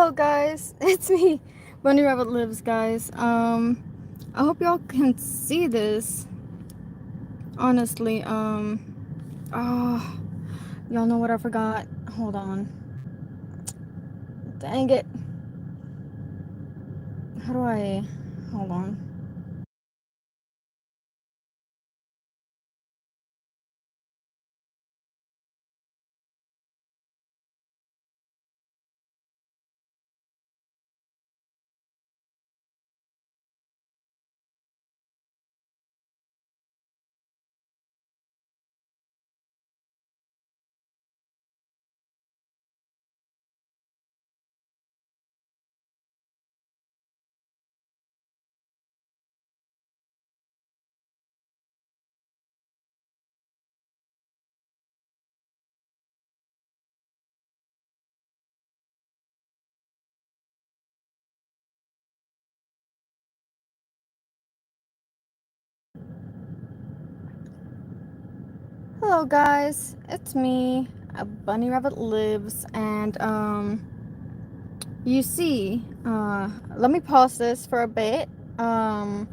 Hello guys, it's me, Bunny Rabbit Lives, guys. I hope y'all can see this. Honestly, oh, y'all know what I forgot. Hold on. Dang it. How do I? Hold on. Hello guys, it's me, Bunny Rabbit Lives, and you see, let me pause this for a bit, and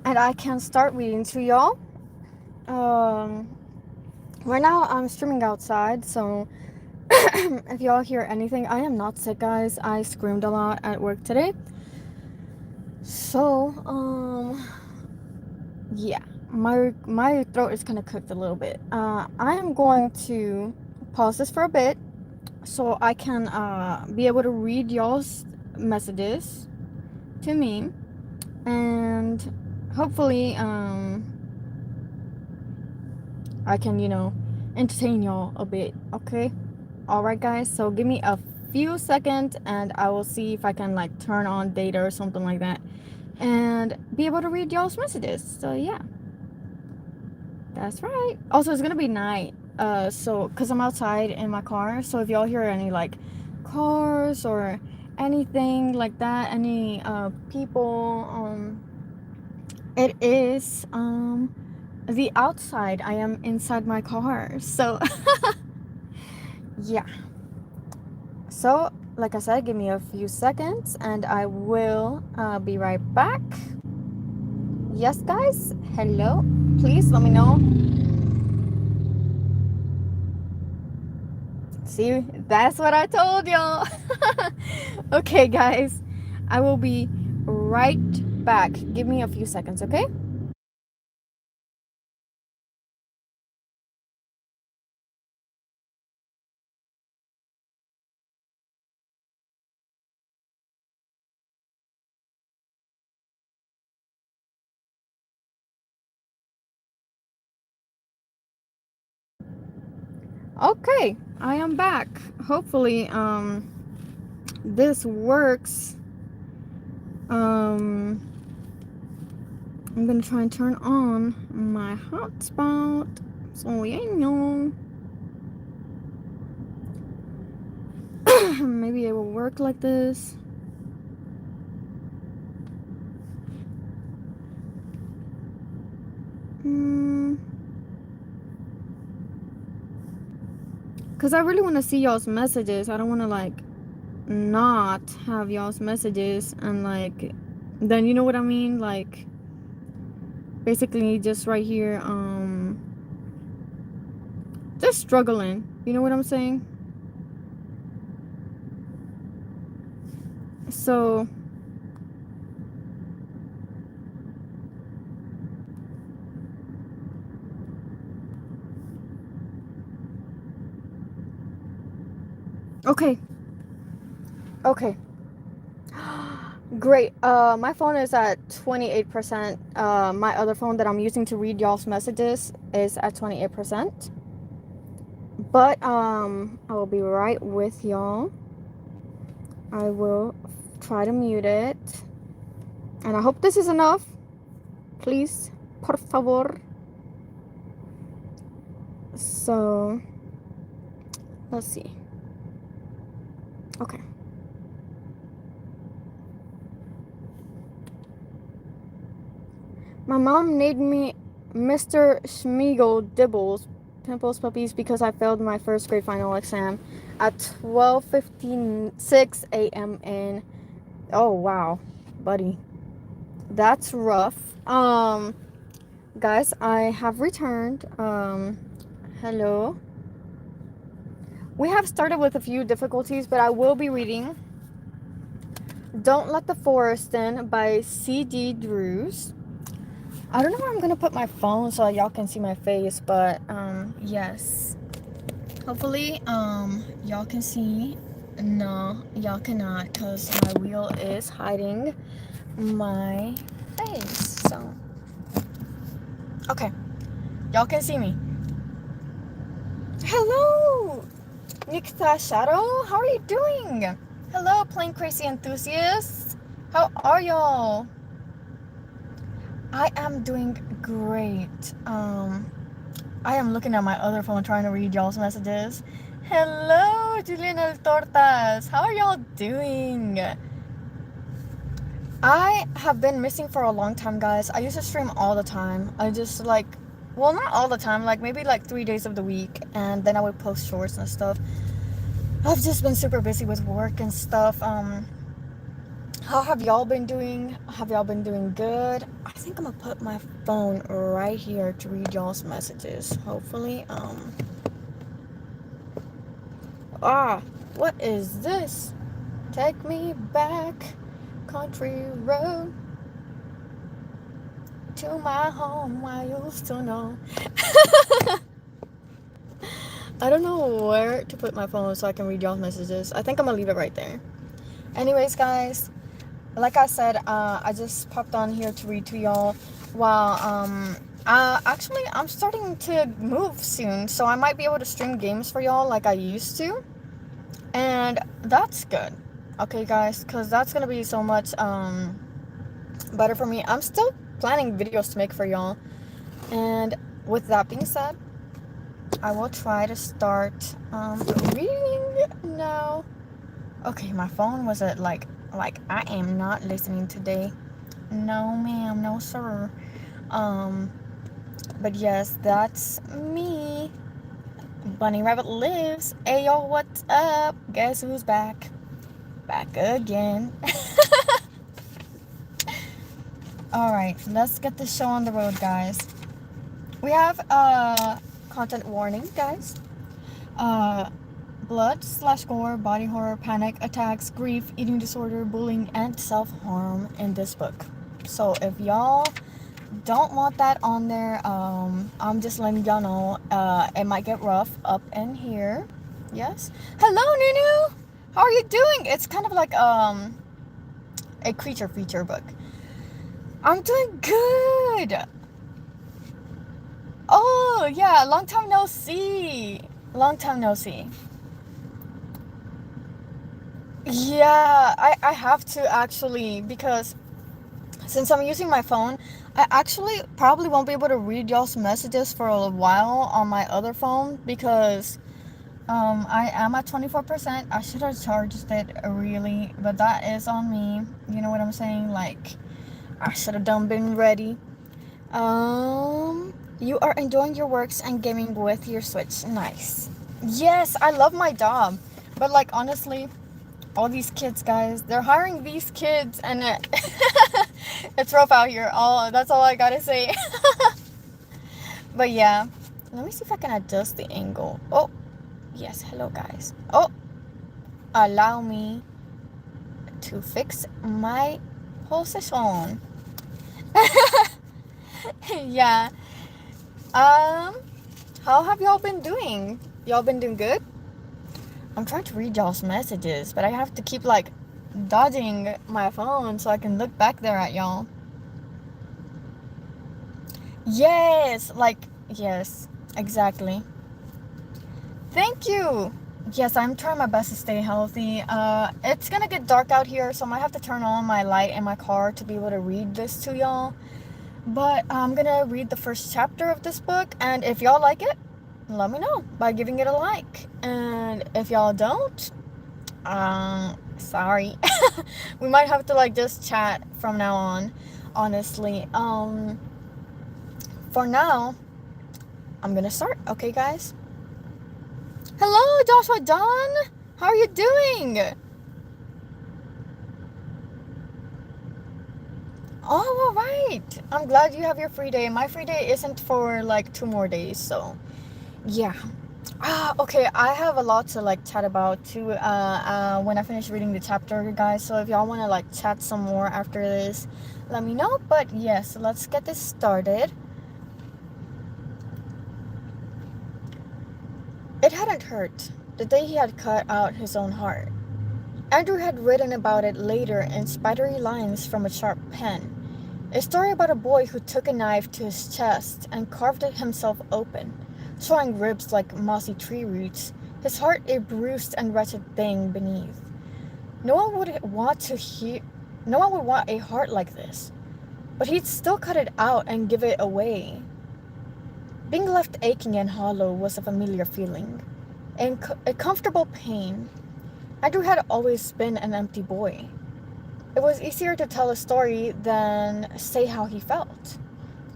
I can start reading to y'all. Um, right now I'm streaming outside, so if y'all hear anything, I am not sick, guys. I screamed a lot at work today. So, yeah, my throat is kind of cooked a little bit. I am going to pause this for a bit so I can be able to read y'all's messages to me, and hopefully I can, entertain y'all a bit. Okay. Alright guys, so give me a few seconds and I will see if I can like turn on data or something like that and be able to read y'all's messages. So yeah, that's right. Also, it's gonna be night, so because I'm outside in my car, so if y'all hear any like cars or anything like that, any people, it is the outside. I am inside my car, so yeah. So, like I said, give me a few seconds and I will be right back. Yes, guys. Hello. Please let me know. See, that's what I told y'all. Okay, guys. I will be right back. Give me a few seconds, okay? Okay, I am back. Hopefully, this works. Um, I'm gonna try and turn on my hotspot. So, yeah, no. Maybe it will work like this. Because I really want to see y'all's messages. I don't want to, like, not have y'all's messages and, like, then you know what I mean? Like, basically just right here, just struggling. You know what I'm saying? So, okay. Okay. Great. My phone is at 28%. My other phone that I'm using to read y'all's messages is at 28%. But I will be right with y'all. I will try to mute it. And I hope this is enough. Please, por favor. So, let's see. Okay. My mom named me Mr. Schmeagle Dibbles, Pimples Puppies, because I failed my first grade final exam. at 12:56 a.m. and oh wow, buddy, that's rough. Guys, I have returned. Hello. We have started with a few difficulties, but I will be reading Don't Let the Forest In by C.D. Drews. I don't know where I'm gonna put my phone so y'all can see my face, but yes. Hopefully y'all can see. No, y'all cannot, because my wheel is hiding my face. So okay, y'all can see me. Hello, Nikita Shadow, how are you doing? Hello, Plain Crazy Enthusiasts. How are y'all? I am doing great. I am looking at my other phone trying to read y'all's messages. Hello, Julian El Tortas. How are y'all doing? I have been missing for a long time, guys. I used to stream all the time. I just like, well, not all the time, like maybe like 3 days of the week, and then I would post shorts and stuff. I've just been super busy with work and stuff. How have y'all been doing? Have y'all been doing good? I think I'm gonna put my phone right here to read y'all's messages. Hopefully, what is this? Take me back, country road, to my home I used to know. I don't know where to put my phone so I can read y'all's messages. I think I'm gonna leave it right there. Anyways, guys, like I said, I just popped on here to read to y'all while actually I'm starting to move soon, so I might be able to stream games for y'all like I used to, and that's good. Okay, guys, because that's gonna be so much better for me. I'm still planning videos to make for y'all, and with that being said, I will try to start reading now. Okay, my phone was at like I am not listening today. No ma'am, no sir. But yes, that's me. Bunny Rabbit lives. Hey yo, what's up? Guess who's back? Back again. Alright, let's get this show on the road, guys. We have content warning, guys. Blood/gore, body horror, panic attacks, grief, eating disorder, bullying, and self-harm in this book. So if y'all don't want that on there, I'm just letting y'all know it might get rough up in here. Yes. Hello, Nunu. How are you doing? It's kind of like a creature feature book. I'm doing good. Oh yeah, long time no see. Long time no see. Yeah, I have to actually, because since I'm using my phone, I actually probably won't be able to read y'all's messages for a while on my other phone, because I am at 24%. I should have charged it really, but that is on me. You know what I'm saying? Like, I should have been ready. You are enjoying your works and gaming with your Switch. Nice. Yes, I love my job, but like honestly, all these kids, guys, they're hiring these kids, and it's rough out here. That's all I gotta say. But yeah, let me see if I can adjust the angle. Oh, yes, hello guys. Oh, allow me to fix my position. Yeah. How have y'all been doing? Y'all been doing good? I'm trying to read y'all's messages, but I have to keep like dodging my phone so I can look back there at y'all. Yes, yes, exactly. Thank you. Yes, I'm trying my best to stay healthy. It's gonna get dark out here, so I might have to turn on my light in my car to be able to read this to y'all. But I'm gonna read the first chapter of this book, and if y'all like it, let me know by giving it a like. And if y'all don't, sorry. We might have to like just chat from now on, honestly. For now, I'm gonna start, okay guys? Hello, Joshua John. How are you doing? Oh, all right. I'm glad you have your free day. My free day isn't for like 2 more days, so yeah. Okay. I have a lot to like chat about too. When I finish reading the chapter, guys. So if y'all want to like chat some more after this, let me know. But yes, let's get this started. It hadn't hurt the day he had cut out his own heart. Andrew had written about it later in spidery lines from a sharp pen. A story about a boy who took a knife to his chest and carved it himself open, showing ribs like mossy tree roots, his heart a bruised and wretched thing beneath. No one would want to hear no one would want a heart like this, but he'd still cut it out and give it away. Being left aching and hollow was a familiar feeling, a comfortable pain. Andrew had always been an empty boy. It was easier to tell a story than say how he felt.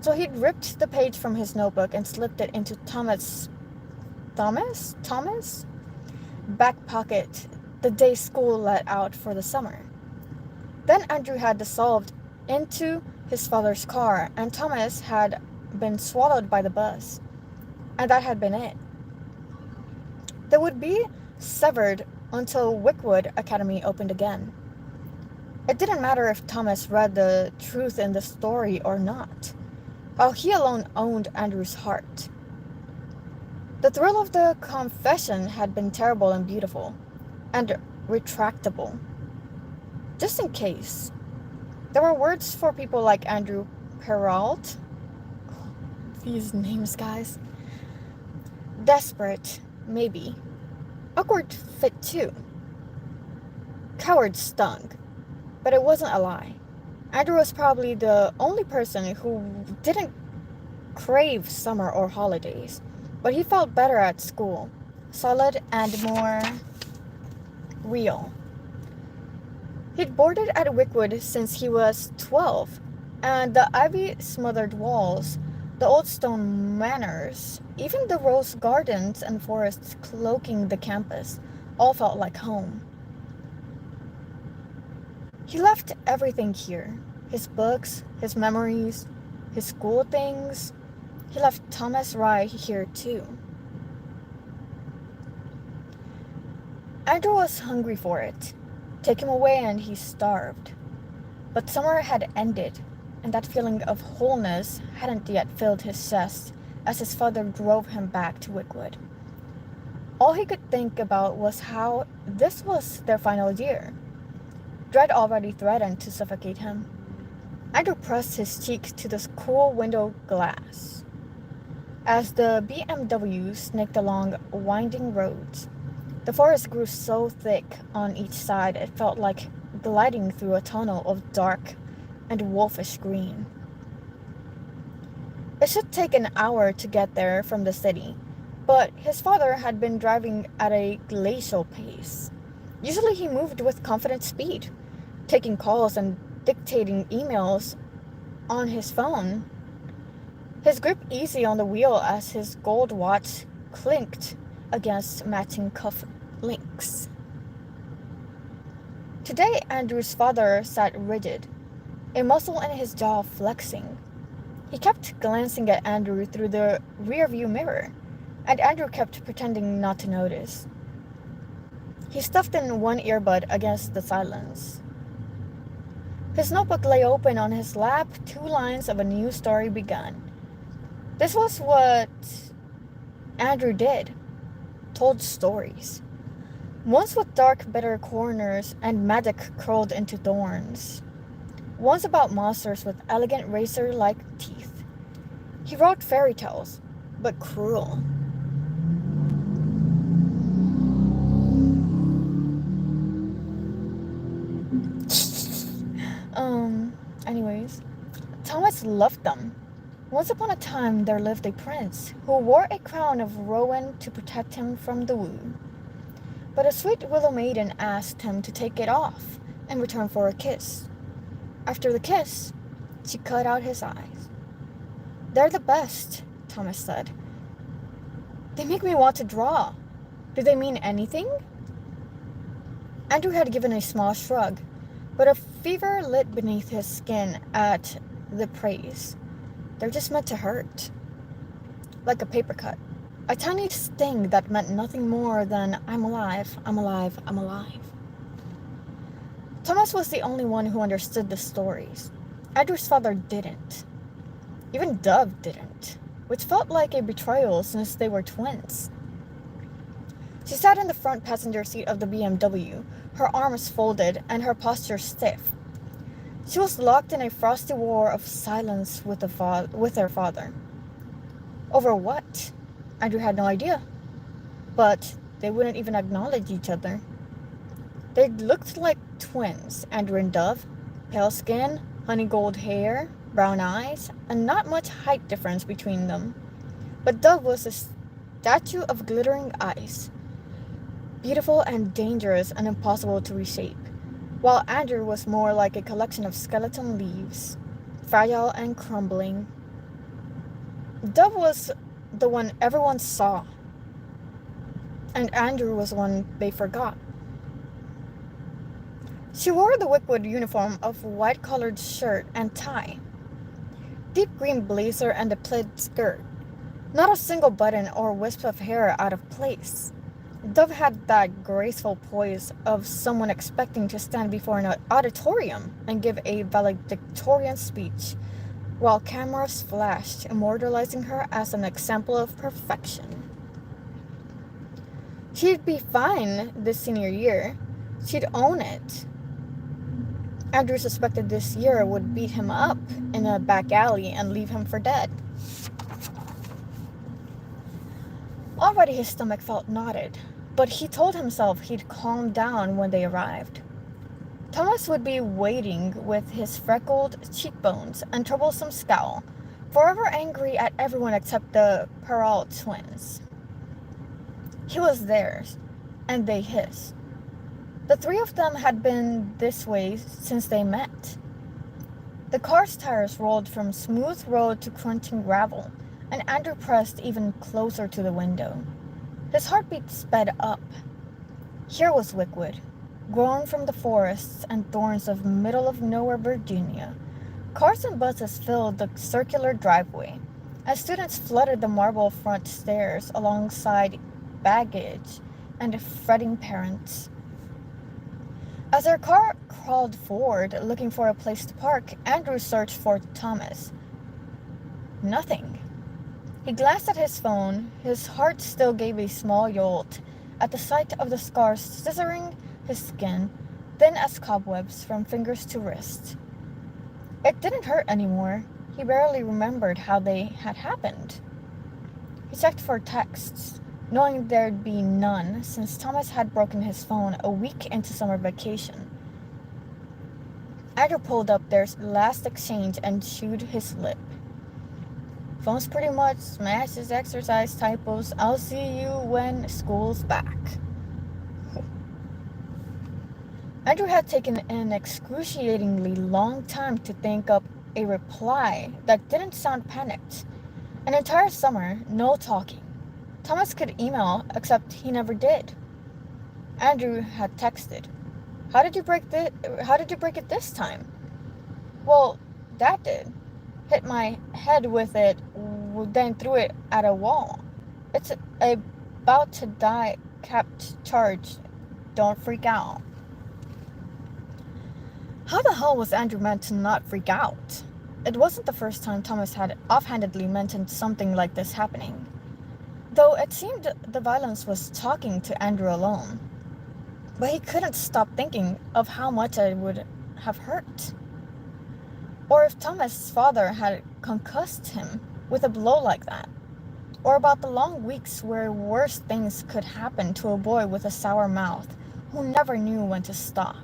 So he'd ripped the page from his notebook and slipped it into Thomas' back pocket the day school let out for the summer. Then Andrew had dissolved into his father's car, and Thomas had been swallowed by the bus. And that had been it. They would be severed until Wickwood Academy opened again. It didn't matter if Thomas read the truth in the story or not, while he alone owned Andrew's heart. The thrill of the confession had been terrible and beautiful, and retractable. Just in case. There were words for people like Andrew Perrault. These names, guys. Desperate, maybe. Awkward fit too. Coward stung. But it wasn't a lie. Andrew was probably the only person who didn't crave summer or holidays, but he felt better at school, solid and more real. He'd boarded at Wickwood since he was 12, and the ivy-smothered walls, the old stone manors, even the rose gardens and forests cloaking the campus, all felt like home. He left everything here. His books, his memories, his school things. He left Thomas Rye here too. Andrew was hungry for it. Take him away and he starved. But summer had ended, and that feeling of wholeness hadn't yet filled his chest as his father drove him back to Wickwood. All he could think about was how this was their final year. Dread already threatened to suffocate him. Andrew pressed his cheek to the cool window glass. As the BMW snaked along winding roads, the forest grew so thick on each side it felt like gliding through a tunnel of dark and wolfish green. It should take an hour to get there from the city, but his father had been driving at a glacial pace. Usually he moved with confident speed, taking calls and dictating emails on his phone, his grip easy on the wheel as his gold watch clinked against matching cuff links. Today, Andrew's father sat rigid, a muscle in his jaw flexing. He kept glancing at Andrew through the rearview mirror, and Andrew kept pretending not to notice. He stuffed in one earbud against the silence. His notebook lay open on his lap, 2 lines of a new story begun. This was what Andrew did, told stories. Once with dark, bitter corners and magic curled into thorns. Once about monsters with elegant razor-like teeth. He wrote fairy tales, but cruel. Anyways, Thomas loved them. Once upon a time there lived a prince who wore a crown of rowan to protect him from the wound. But a sweet willow maiden asked him to take it off in return for a kiss. After the kiss, she cut out his eyes. "They're the best," Thomas said. "They make me want to draw." Did they mean anything? Andrew had given a small shrug, but a fever lit beneath his skin at the praise. They're just meant to hurt. Like a paper cut. A tiny sting that meant nothing more than I'm alive, I'm alive, I'm alive. Thomas was the only one who understood the stories. Andrew's father didn't. Even Dove didn't, which felt like a betrayal since they were twins. She sat in the front passenger seat of the BMW, her arms folded and her posture stiff. She was locked in a frosty war of silence with her father. Over what? Andrew had no idea. But they wouldn't even acknowledge each other. They looked like twins, Andrew and Dove. Pale skin, honey gold hair, brown eyes, and not much height difference between them. But Dove was a statue of glittering ice, beautiful and dangerous and impossible to reshape, while Andrew was more like a collection of skeleton leaves, fragile and crumbling. Dove was the one everyone saw, and Andrew was one they forgot. She wore the Wickwood uniform of white-collared shirt and tie, deep green blazer and a plaid skirt, not a single button or wisp of hair out of place. Dove had that graceful poise of someone expecting to stand before an auditorium and give a valedictorian speech, while cameras flashed, immortalizing her as an example of perfection. She'd be fine this senior year. She'd own it. Andrew suspected this year would beat him up in a back alley and leave him for dead. Already his stomach felt knotted, but he told himself he'd calm down when they arrived. Thomas would be waiting with his freckled cheekbones and troublesome scowl, forever angry at everyone except the Perrault twins. He was theirs, and they his. The three of them had been this way since they met. The car's tires rolled from smooth road to crunching gravel, and Andrew pressed even closer to the window. His heartbeat sped up. Here was Wickwood, grown from the forests and thorns of middle-of-nowhere Virginia. Cars and buses filled the circular driveway, as students flooded the marble front stairs alongside baggage and fretting parents. As their car crawled forward, looking for a place to park, Andrew searched for Thomas. Nothing. He glanced at his phone. His heart still gave a small jolt at the sight of the scars scissoring his skin, thin as cobwebs from fingers to wrist. It didn't hurt anymore. He barely remembered how they had happened. He checked for texts, knowing there'd be none since Thomas had broken his phone a week into summer vacation. Andrew pulled up their last exchange and chewed his lip. Phone's pretty much smashes exercise typos. I'll see you when school's back. Andrew had taken an excruciatingly long time to think up a reply that didn't sound panicked. An entire summer, no talking. Thomas could email, except he never did. Andrew had texted. How did you break it this time? Well, Dad did. Hit my head with it, then threw it at a wall. It's about to die capped charge. Don't freak out. How the hell was Andrew meant to not freak out? It wasn't the first time Thomas had offhandedly mentioned something like this happening, though it seemed the violence was talking to Andrew alone. But he couldn't stop thinking of how much it would have hurt. Or if Thomas' father had concussed him with a blow like that. Or about the long weeks where worse things could happen to a boy with a sour mouth who never knew when to stop.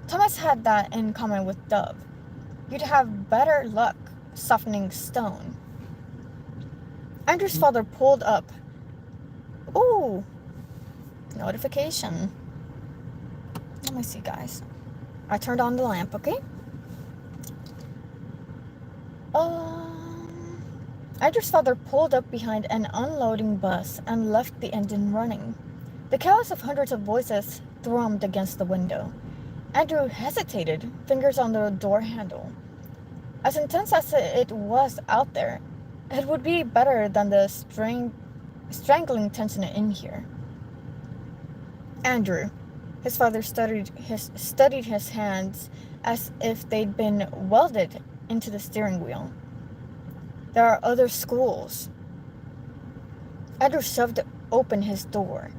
Thomas had that in common with Dove. You'd have better luck softening stone. Andrew's father pulled up. Ooh, notification. Let me see, guys. I turned on the lamp, okay? Andrew's father pulled up behind an unloading bus and left the engine running. The chaos of hundreds of voices thrummed against the window. Andrew hesitated, fingers on the door handle. As intense as it was out there, it would be better than the strangling tension in here. Andrew. His father studied his hands as if they'd been welded into the steering wheel. There are other schools. Andrew shoved open his door.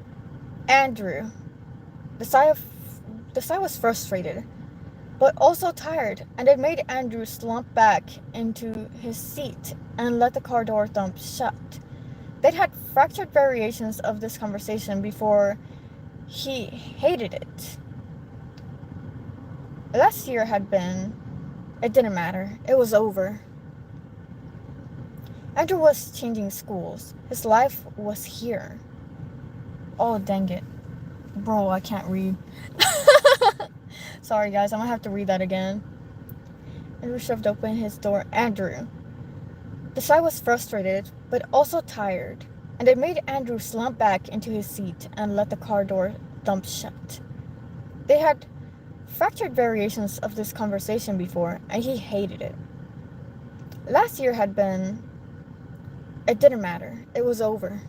Andrew. The sigh was frustrated, but also tired, and it made Andrew slump back into his seat and let the car door thump shut. They'd had fractured variations of this conversation before. He hated it. Last year had been. It didn't matter. It was over. Andrew was changing schools. His life was here. Oh, dang it. Bro, I can't read. Sorry, guys. I'm gonna have to read that again. Andrew shoved open his door. Andrew. The sigh was frustrated, but also tired, and it made Andrew slump back into his seat and let the car door thump shut. They had fractured variations of this conversation before, and he hated it. Last year had been. It didn't matter. It was over.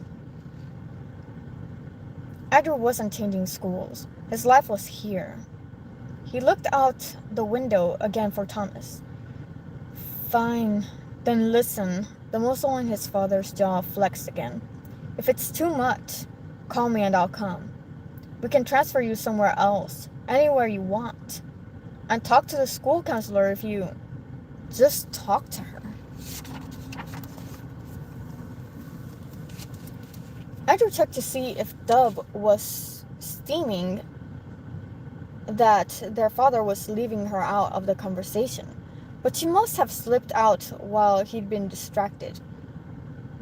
Andrew wasn't changing schools. His life was here. He looked out the window again for Thomas. Fine. Then listen. The muscle on his father's jaw flexed again. If it's too much, call me and I'll come. We can transfer you somewhere else, anywhere you want. And talk to the school counselor if you just talk to her. Andrew checked to see if Dub was steaming that their father was leaving her out of the conversation, but she must have slipped out while he'd been distracted.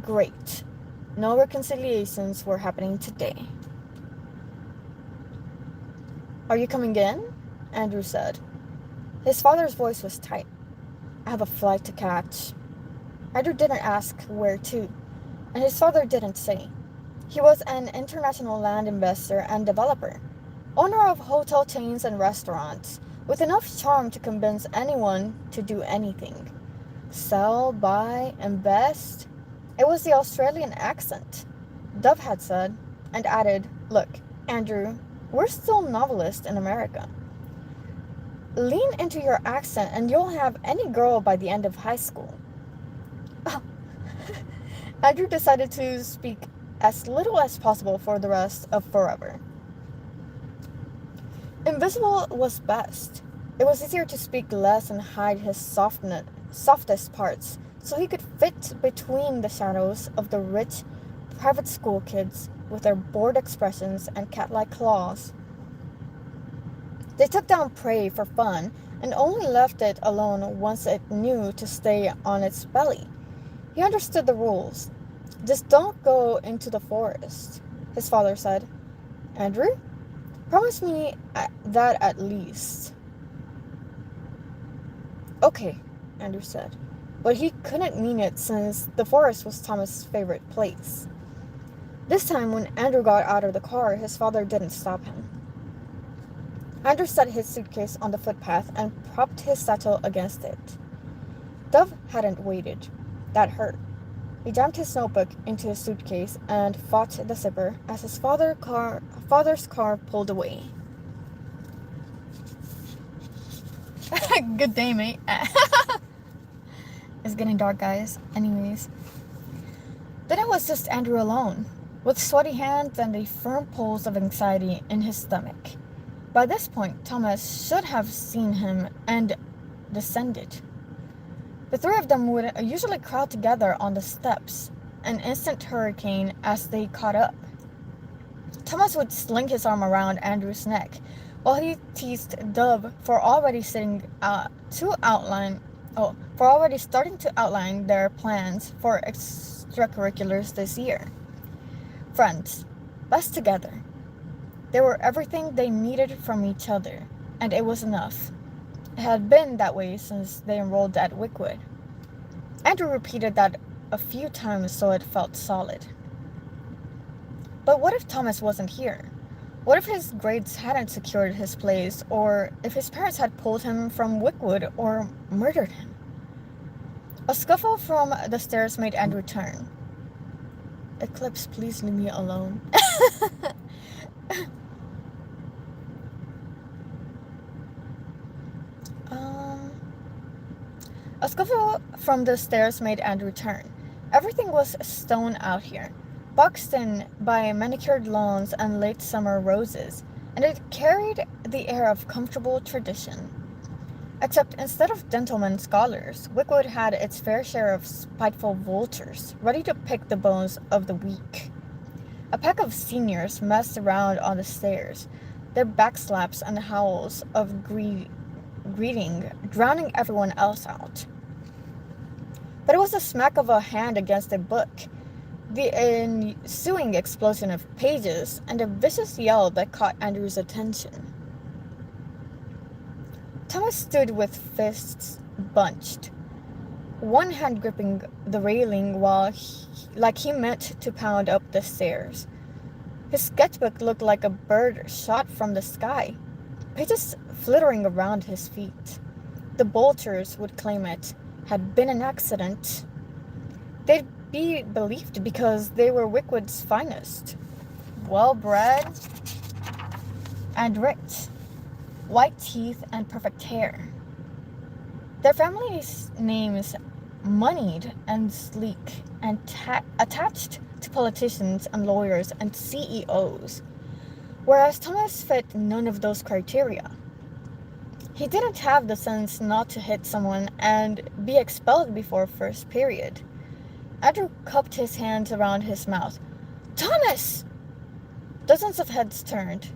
Great. No reconciliations were happening today. Are you coming in? Andrew said. His father's voice was tight. I have a flight to catch. Andrew didn't ask where to, and his father didn't say. He was an international land investor and developer, owner of hotel chains and restaurants, with enough charm to convince anyone to do anything. Sell, buy, invest. It was the Australian accent, Dove had said, and added, Look, Andrew, we're still novelists in America. Lean into your accent and you'll have any girl by the end of high school. Andrew decided to speak as little as possible for the rest of forever. Invisible was best. It was easier to speak less and hide his softest parts, so he could fit between the shadows of the rich private school kids with their bored expressions and cat-like claws. They took down prey for fun and only left it alone once it knew to stay on its belly. He understood the rules. Just don't go into the forest, his father said. Andrew, promise me that at least. Okay, Andrew said, but he couldn't mean it since the forest was Thomas' favorite place. This time, when Andrew got out of the car, his father didn't stop him. Andrew set his suitcase on the footpath and propped his satchel against it. Dove hadn't waited. That hurt. He jammed his notebook into his suitcase and fought the zipper as his father's car pulled away. Good day, mate. It's getting dark, guys. Anyways. Then it was just Andrew alone, with sweaty hands and a firm pulse of anxiety in his stomach. By this point, Thomas should have seen him and descended. The three of them would usually crowd together on the steps, an instant hurricane as they caught up. Thomas would sling his arm around Andrew's neck, while he teased Dove for already starting to outline their plans for extracurriculars this year. Friends, best together. They were everything they needed from each other, and it was enough. It had been that way since they enrolled at Wickwood. Andrew repeated that a few times so it felt solid. But what if Thomas wasn't here? What if his grades hadn't secured his place, or if his parents had pulled him from Wickwood or murdered him? A scuffle from the stairs made Andrew turn. Eclipse, please leave me alone. A scuffle from the stairs made Andrew turn. Everything was stone out here, boxed in by manicured lawns and late summer roses, and it carried the air of comfortable tradition. Except instead of gentlemen scholars, Wickwood had its fair share of spiteful vultures, ready to pick the bones of the weak. A pack of seniors messed around on the stairs, their backslaps and howls of greeting drowning everyone else out. But it was the smack of a hand against a book, the ensuing explosion of pages, and a vicious yell that caught Andrew's attention. Thomas stood with fists bunched, one hand gripping the railing like he meant to pound up the stairs. His sketchbook looked like a bird shot from the sky, pages flittering around his feet. The vultures would claim it had been an accident. They'd be believed because they were Wickwood's finest, well-bred and rich, white teeth and perfect hair. Their families' names moneyed and sleek and attached to politicians and lawyers and CEOs, whereas Thomas fit none of those criteria. He didn't have the sense not to hit someone and be expelled before first period. Andrew cupped his hands around his mouth. Thomas! Dozens of heads turned.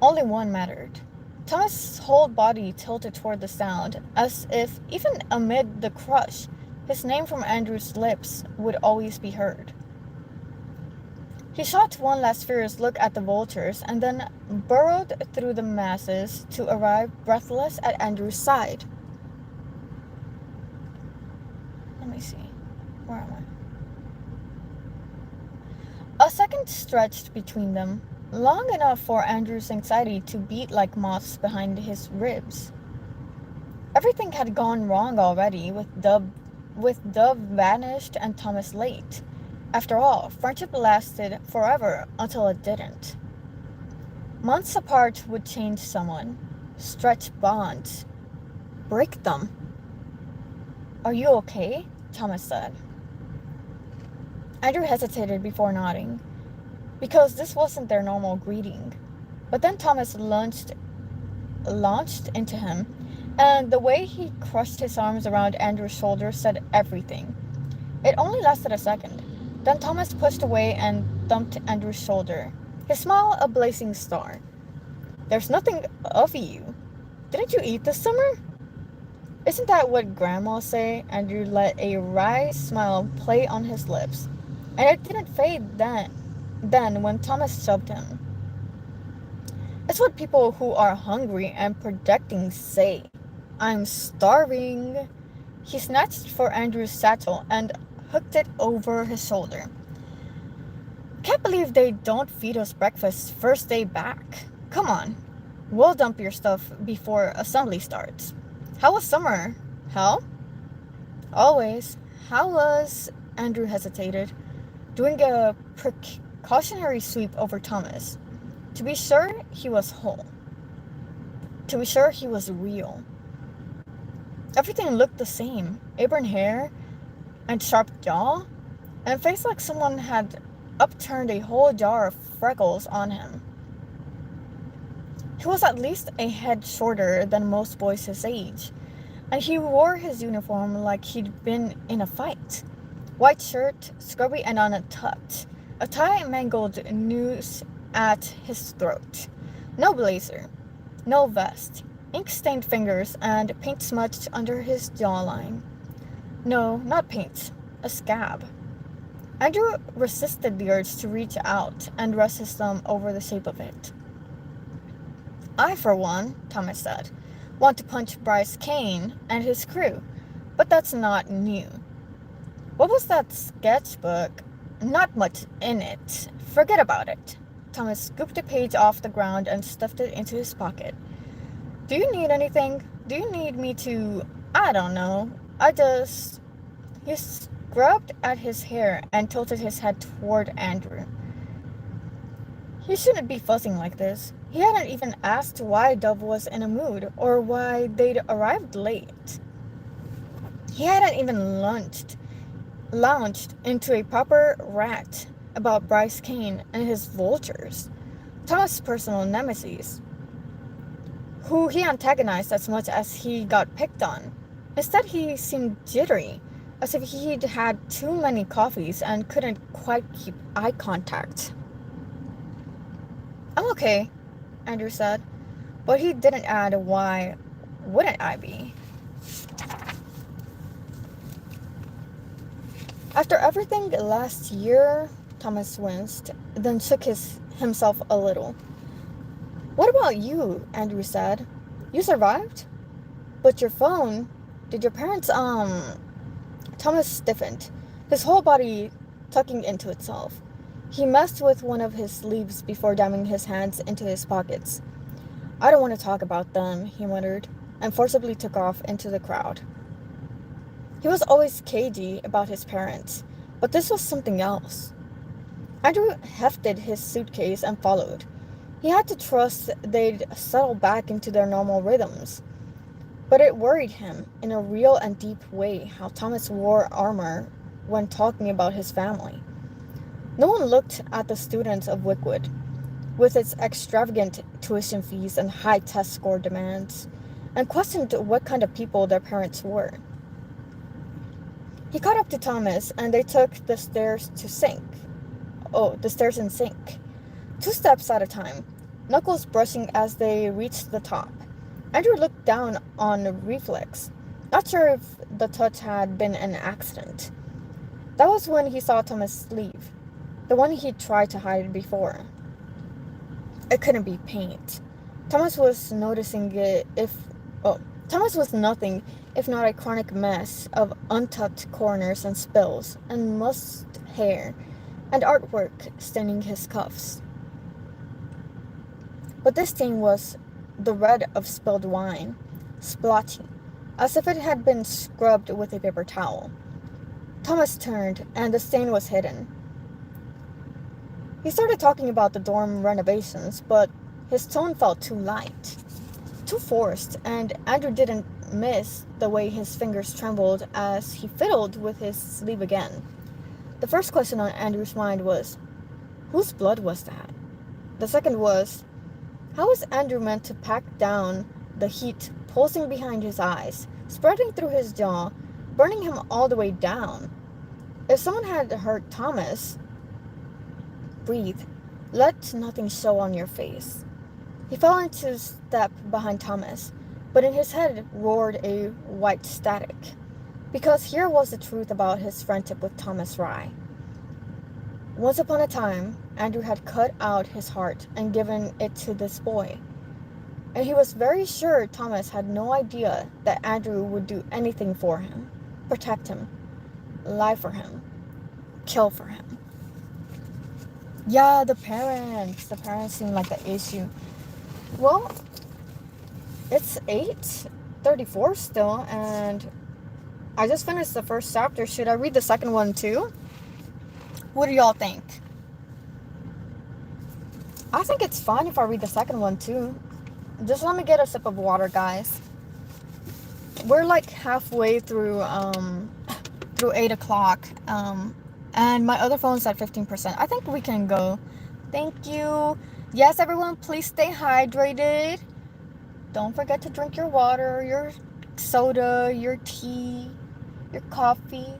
Only one mattered. Thomas' whole body tilted toward the sound, as if, even amid the crush, his name from Andrew's lips would always be heard. He shot one last furious look at the vultures and then burrowed through the masses to arrive breathless at Andrew's side. Let me see. Where am I? A second stretched between them, long enough for Andrew's anxiety to beat like moths behind his ribs. Everything had gone wrong already, with Dove vanished and Thomas late. After all, friendship lasted forever until it didn't. Months apart would change someone, stretch bonds, break them. Are you okay? Thomas said. Andrew hesitated before nodding, because this wasn't their normal greeting. But then Thomas launched into him, and the way he crushed his arms around Andrew's shoulders said everything. It only lasted a second. Then Thomas pushed away and thumped Andrew's shoulder, his smile a blazing star. There's nothing of you. Didn't you eat this summer? Isn't that what grandmas say? Andrew let a wry smile play on his lips, and it didn't fade then when Thomas shoved him. It's what people who are hungry and projecting say. I'm starving. He snatched for Andrew's satchel and hooked it over his shoulder. Can't believe they don't feed us breakfast first day back. Come on, we'll dump your stuff before assembly starts. How was summer? Hell? Always. How was... Andrew hesitated, doing a precautionary sweep over Thomas. To be sure he was whole. To be sure he was real. Everything looked the same. Auburn hair and sharp jaw, and a face like someone had upturned a whole jar of freckles on him. He was at least a head shorter than most boys his age, and he wore his uniform like he'd been in a fight. White shirt, scrubby and untucked, a tie mangled noose at his throat. No blazer, no vest, ink-stained fingers, and paint smudged under his jawline. No, not paint, a scab. Andrew resisted the urge to reach out and rest his thumb over the shape of it. I, for one, Thomas said, want to punch Bryce Kane and his crew, but that's not new. What was that sketchbook? Not much in it. Forget about it. Thomas scooped the page off the ground and stuffed it into his pocket. Do you need anything? Do you need me to... I don't know. He scrubbed at his hair and tilted his head toward Andrew. He shouldn't be fussing like this. He hadn't even asked why Dove was in a mood or why they'd arrived late. He hadn't even launched into a proper rant about Bryce Kane and his vultures, Thomas' personal nemesis, who he antagonized as much as he got picked on. Instead, he seemed jittery, as if he'd had too many coffees and couldn't quite keep eye contact. I'm okay, Andrew said, but he didn't add why wouldn't I be. After everything last year, Thomas winced, then shook himself a little. What about you? Andrew said. You survived? But your phone? Did your parents, Thomas stiffened, his whole body tucking into itself. He messed with one of his sleeves before jamming his hands into his pockets. I don't want to talk about them, he muttered, and forcibly took off into the crowd. He was always cagey about his parents, but this was something else. Andrew hefted his suitcase and followed. He had to trust they'd settle back into their normal rhythms. But it worried him in a real and deep way how Thomas wore armor when talking about his family. No one looked at the students of Wickwood, with its extravagant tuition fees and high test score demands, and questioned what kind of people their parents were. He caught up to Thomas, and they took the stairs in sync. 2 steps at a time, knuckles brushing as they reached the top. Andrew looked down on reflex, not sure if the touch had been an accident. That was when he saw Thomas' sleeve, the one he tried to hide before. It couldn't be paint. Thomas was nothing if not a chronic mess of untucked corners and spills, and mussed hair, and artwork staining his cuffs. But this stain was the red of spilled wine, splotchy, as if it had been scrubbed with a paper towel. Thomas turned, and the stain was hidden. He started talking about the dorm renovations, but his tone felt too light, too forced, and Andrew didn't miss the way his fingers trembled as he fiddled with his sleeve again. The first question on Andrew's mind was, whose blood was that? The second was, how was Andrew meant to pack down the heat pulsing behind his eyes, spreading through his jaw, burning him all the way down? If someone had hurt Thomas... Breathe. Let nothing show on your face. He fell into step behind Thomas, but in his head roared a white static, because here was the truth about his friendship with Thomas Rye. Once upon a time, Andrew had cut out his heart and given it to this boy, and he was very sure Thomas had no idea that Andrew would do anything for him, protect him, lie for him, kill for him. Yeah, the parents seem like the issue. Well, it's 8:34 still, and I just finished the first chapter. Should I read the second one too? What do y'all think? I think it's fine if I read the second one too. Just let me get a sip of water, guys. We're like halfway through 8 o'clock, and my other phone's at 15%. I think we can go. Thank you. Yes, everyone, please stay hydrated. Don't forget to drink your water, your soda, your tea, your coffee.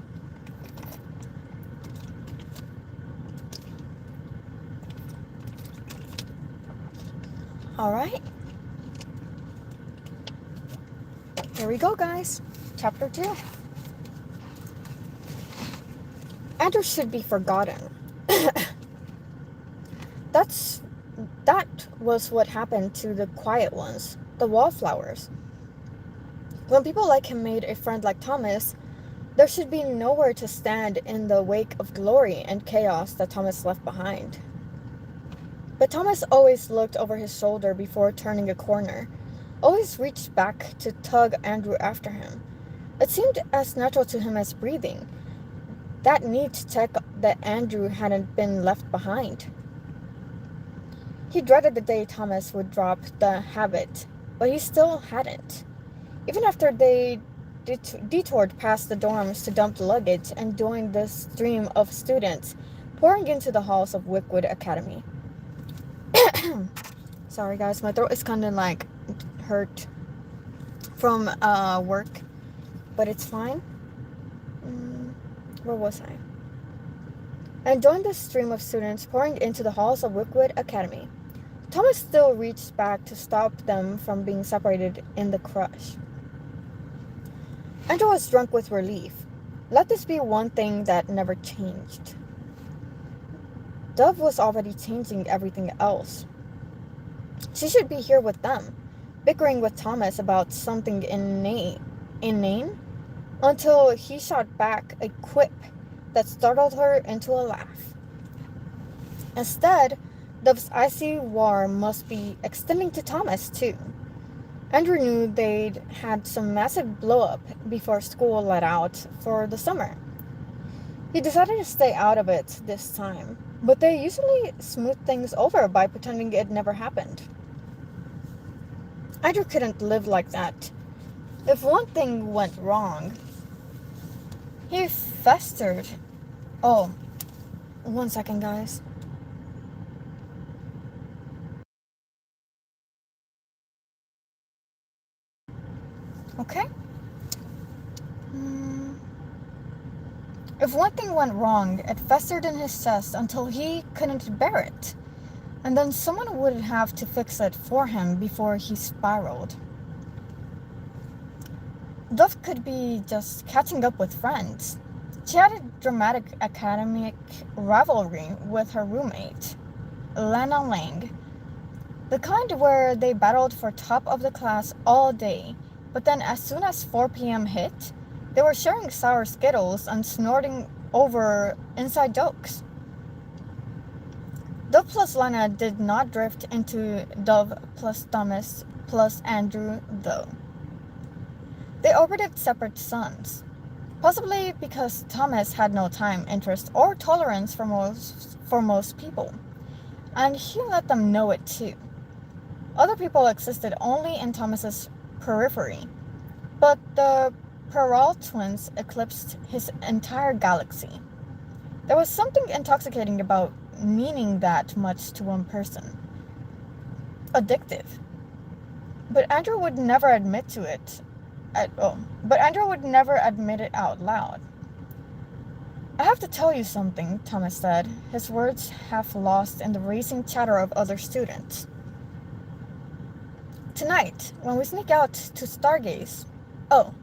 All right. Here we go, guys. Chapter 2. Andrew should be forgotten. That was what happened to the quiet ones, the wallflowers. When people like him made a friend like Thomas, There should be nowhere to stand in the wake of glory and chaos that Thomas left behind. But Thomas always looked over his shoulder before turning a corner, always reached back to tug Andrew after him. It seemed as natural to him as breathing, that need to check that Andrew hadn't been left behind. He dreaded the day Thomas would drop the habit, but he still hadn't. Even after they detoured past the dorms to dump luggage and joined the stream of students pouring into the halls of Wickwood Academy. Sorry guys, my throat is kind of like hurt from work, but it's fine. Where was I? And joined the stream of students pouring into the halls of Wickwood Academy. Thomas still reached back to stop them from being separated in the crush. Andrew was drunk with relief. Let this be one thing that never changed. Dove was already changing everything else. She should be here with them, bickering with Thomas about something inane, until he shot back a quip that startled her into a laugh. Instead, Dove's icy war must be extending to Thomas, too. Andrew knew they'd had some massive blow-up before school let out for the summer. He decided to stay out of it this time, but they usually smooth things over by pretending it never happened. Andrew couldn't live like that. If one thing went wrong, he festered. Oh, 1 second, guys. Okay. If one thing went wrong, it festered in his chest until he couldn't bear it. And then someone would have to fix it for him before he spiraled. Dove could be just catching up with friends. She had a dramatic academic rivalry with her roommate, Lana Lang. The kind where they battled for top of the class all day, but then as soon as 4 p.m. hit, they were sharing sour Skittles and snorting over inside jokes. Dove plus Lana did not drift into Dove plus Thomas plus Andrew, though. They orbited separate suns, possibly because Thomas had no time, interest, or tolerance for most people, and he let them know it too. Other people existed only in Thomas's periphery, but the Perrault twins eclipsed his entire galaxy. There was something intoxicating about meaning that much to one person. Addictive. But Andrew would never admit to it. But Andrew would never admit it out loud. I have to tell you something, Thomas said, his words half lost in the racing chatter of other students. Tonight, when we sneak out to stargaze. Oh,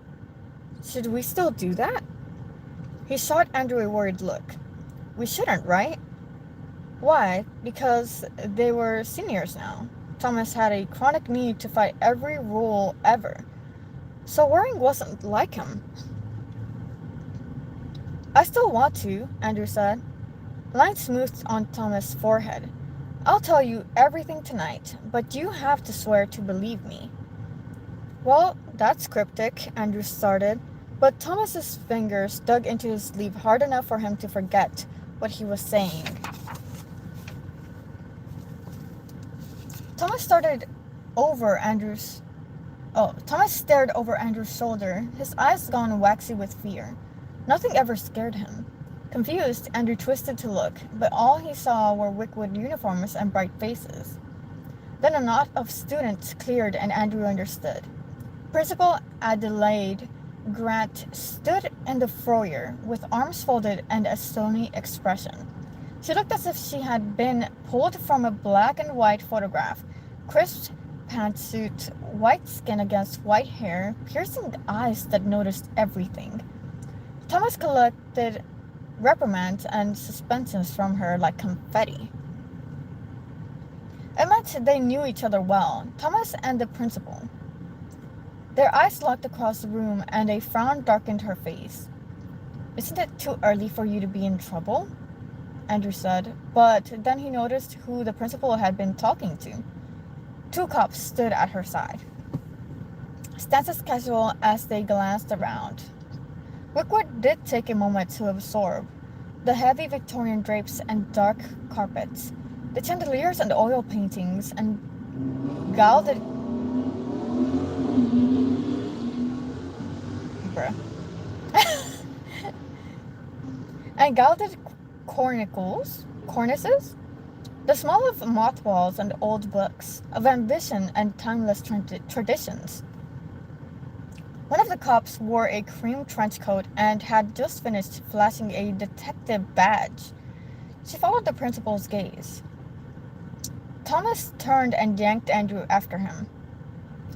should we still do that? He shot Andrew a worried look. We shouldn't, right? Why? Because they were seniors now. Thomas had a chronic need to fight every rule ever. So worrying wasn't like him. I still want to, Andrew said. Line smoothed on Thomas' forehead. I'll tell you everything tonight, but you have to swear to believe me. Well, that's cryptic, Andrew started, but Thomas's fingers dug into his sleeve hard enough for him to forget what he was saying. Thomas stared over Andrew's shoulder, his eyes gone waxy with fear. Nothing ever scared him. Confused, Andrew twisted to look, but all he saw were Wickwood uniforms and bright faces. Then a knot of students cleared and Andrew understood. Principal Adelaide Grant stood in the foyer with arms folded and a stony expression. She looked as if she had been pulled from a black and white photograph. Crisp pantsuit, white skin against white hair, piercing eyes that noticed everything. Thomas collected reprimands and suspensions from her like confetti. It meant they knew each other well, Thomas and the principal. Their eyes locked across the room and a frown darkened her face. Isn't it too early for you to be in trouble? Andrew said, but then he noticed who the principal had been talking to. Two cops stood at her side, stances casual as they glanced around. Wickwood did take a moment to absorb the heavy Victorian drapes and dark carpets, the chandeliers and oil paintings, and gilded bruh, and gilded cornices, the smell of mothballs and old books, of ambition and timeless traditions. One of the cops wore a cream trench coat and had just finished flashing a detective badge. She followed the principal's gaze. Thomas turned and yanked Andrew after him,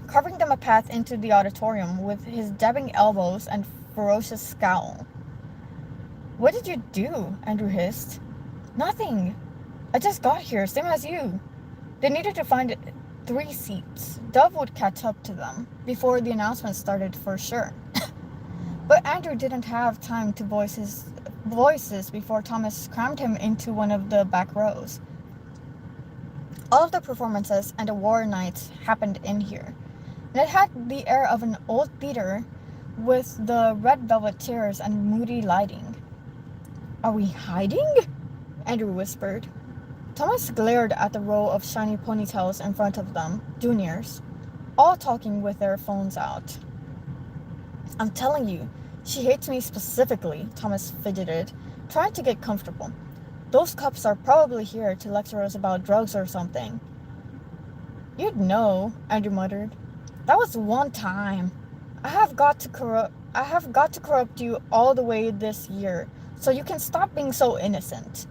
carving them a path into the auditorium with his jabbing elbows and ferocious scowl. "What did you do?" Andrew hissed. "Nothing. I just got here, same as you." They needed to find 3 seats. Dove would catch up to them before the announcement started for sure. But Andrew didn't have time to voice his voices before Thomas crammed him into one of the back rows. All of the performances and award nights happened in here, and it had the air of an old theater with the red velvet chairs and moody lighting. "Are we hiding?" Andrew whispered. Thomas glared at the row of shiny ponytails in front of them, juniors, all talking with their phones out. "I'm telling you, she hates me specifically," Thomas fidgeted, trying to get comfortable. "Those cops are probably here to lecture us about drugs or something." "You'd know," Andrew muttered. "That was one time. I have got to corrupt you all the way this year, so you can stop being so innocent.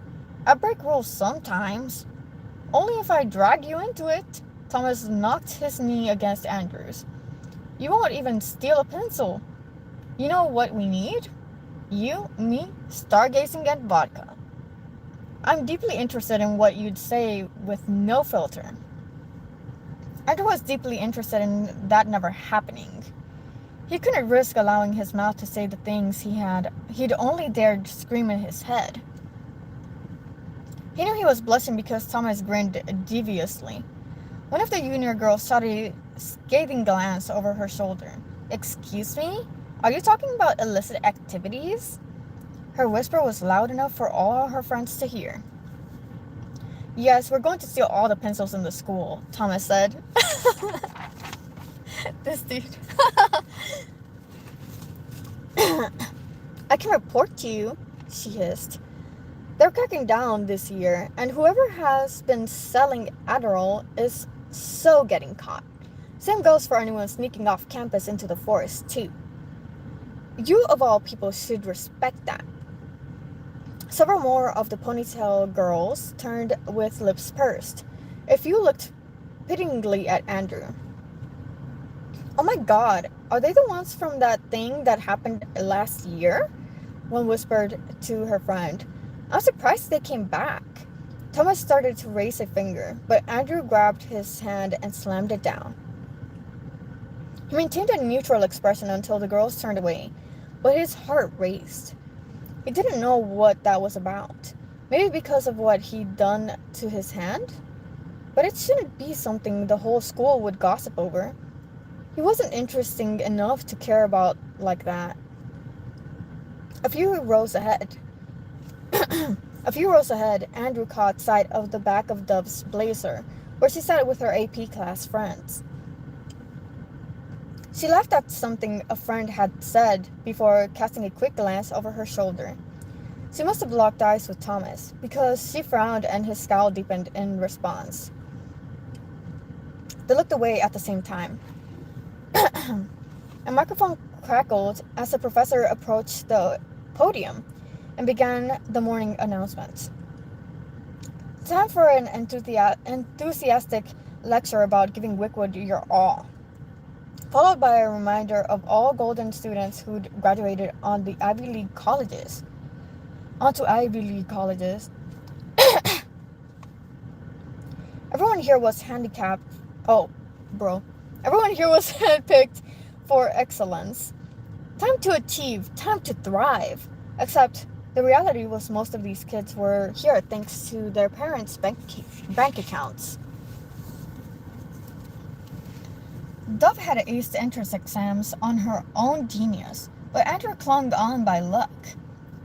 I break rules sometimes. Only if I drag you into it." Thomas knocked his knee against Andrew's. "You won't even steal a pencil. You know what we need? You, me, stargazing, and vodka. I'm deeply interested in what you'd say with no filter." Andrew was deeply interested in that never happening. He couldn't risk allowing his mouth to say the things he'd only dared scream in his head. He knew he was blushing because Thomas grinned deviously. One of the junior girls shot a scathing glance over her shoulder. "Excuse me? Are you talking about illicit activities?" Her whisper was loud enough for all her friends to hear. "Yes, we're going to steal all the pencils in the school," Thomas said. This dude. "I can report to you," she hissed. "They're cracking down this year, and whoever has been selling Adderall is so getting caught. Same goes for anyone sneaking off campus into the forest, too. You, of all people, should respect that." Several more of the ponytail girls turned with lips pursed. A few looked pityingly at Andrew. "Oh my God, are they the ones from that thing that happened last year?" one whispered to her friend. "I'm surprised they came back." Thomas started to raise a finger, but Andrew grabbed his hand and slammed it down. He maintained a neutral expression until the girls turned away, but his heart raced. He didn't know what that was about. Maybe because of what he'd done to his hand? But it shouldn't be something the whole school would gossip over. He wasn't interesting enough to care about like that. A few rows ahead, Andrew caught sight of the back of Dove's blazer, where she sat with her AP class friends. She laughed at something a friend had said before casting a quick glance over her shoulder. She must have locked eyes with Thomas, because she frowned and his scowl deepened in response. They looked away at the same time. A microphone crackled as the professor approached the podium and began the morning announcement. Time for an enthusiastic lecture about giving Wickwood your all, followed by a reminder of all golden students who'd graduated onto Ivy League colleges. Everyone here was Everyone here was handpicked for excellence. Time to achieve, time to thrive. Except the reality was most of these kids were here thanks to their parents' bank accounts. Dove had aced entrance exams on her own genius, but Andrew clung on by luck,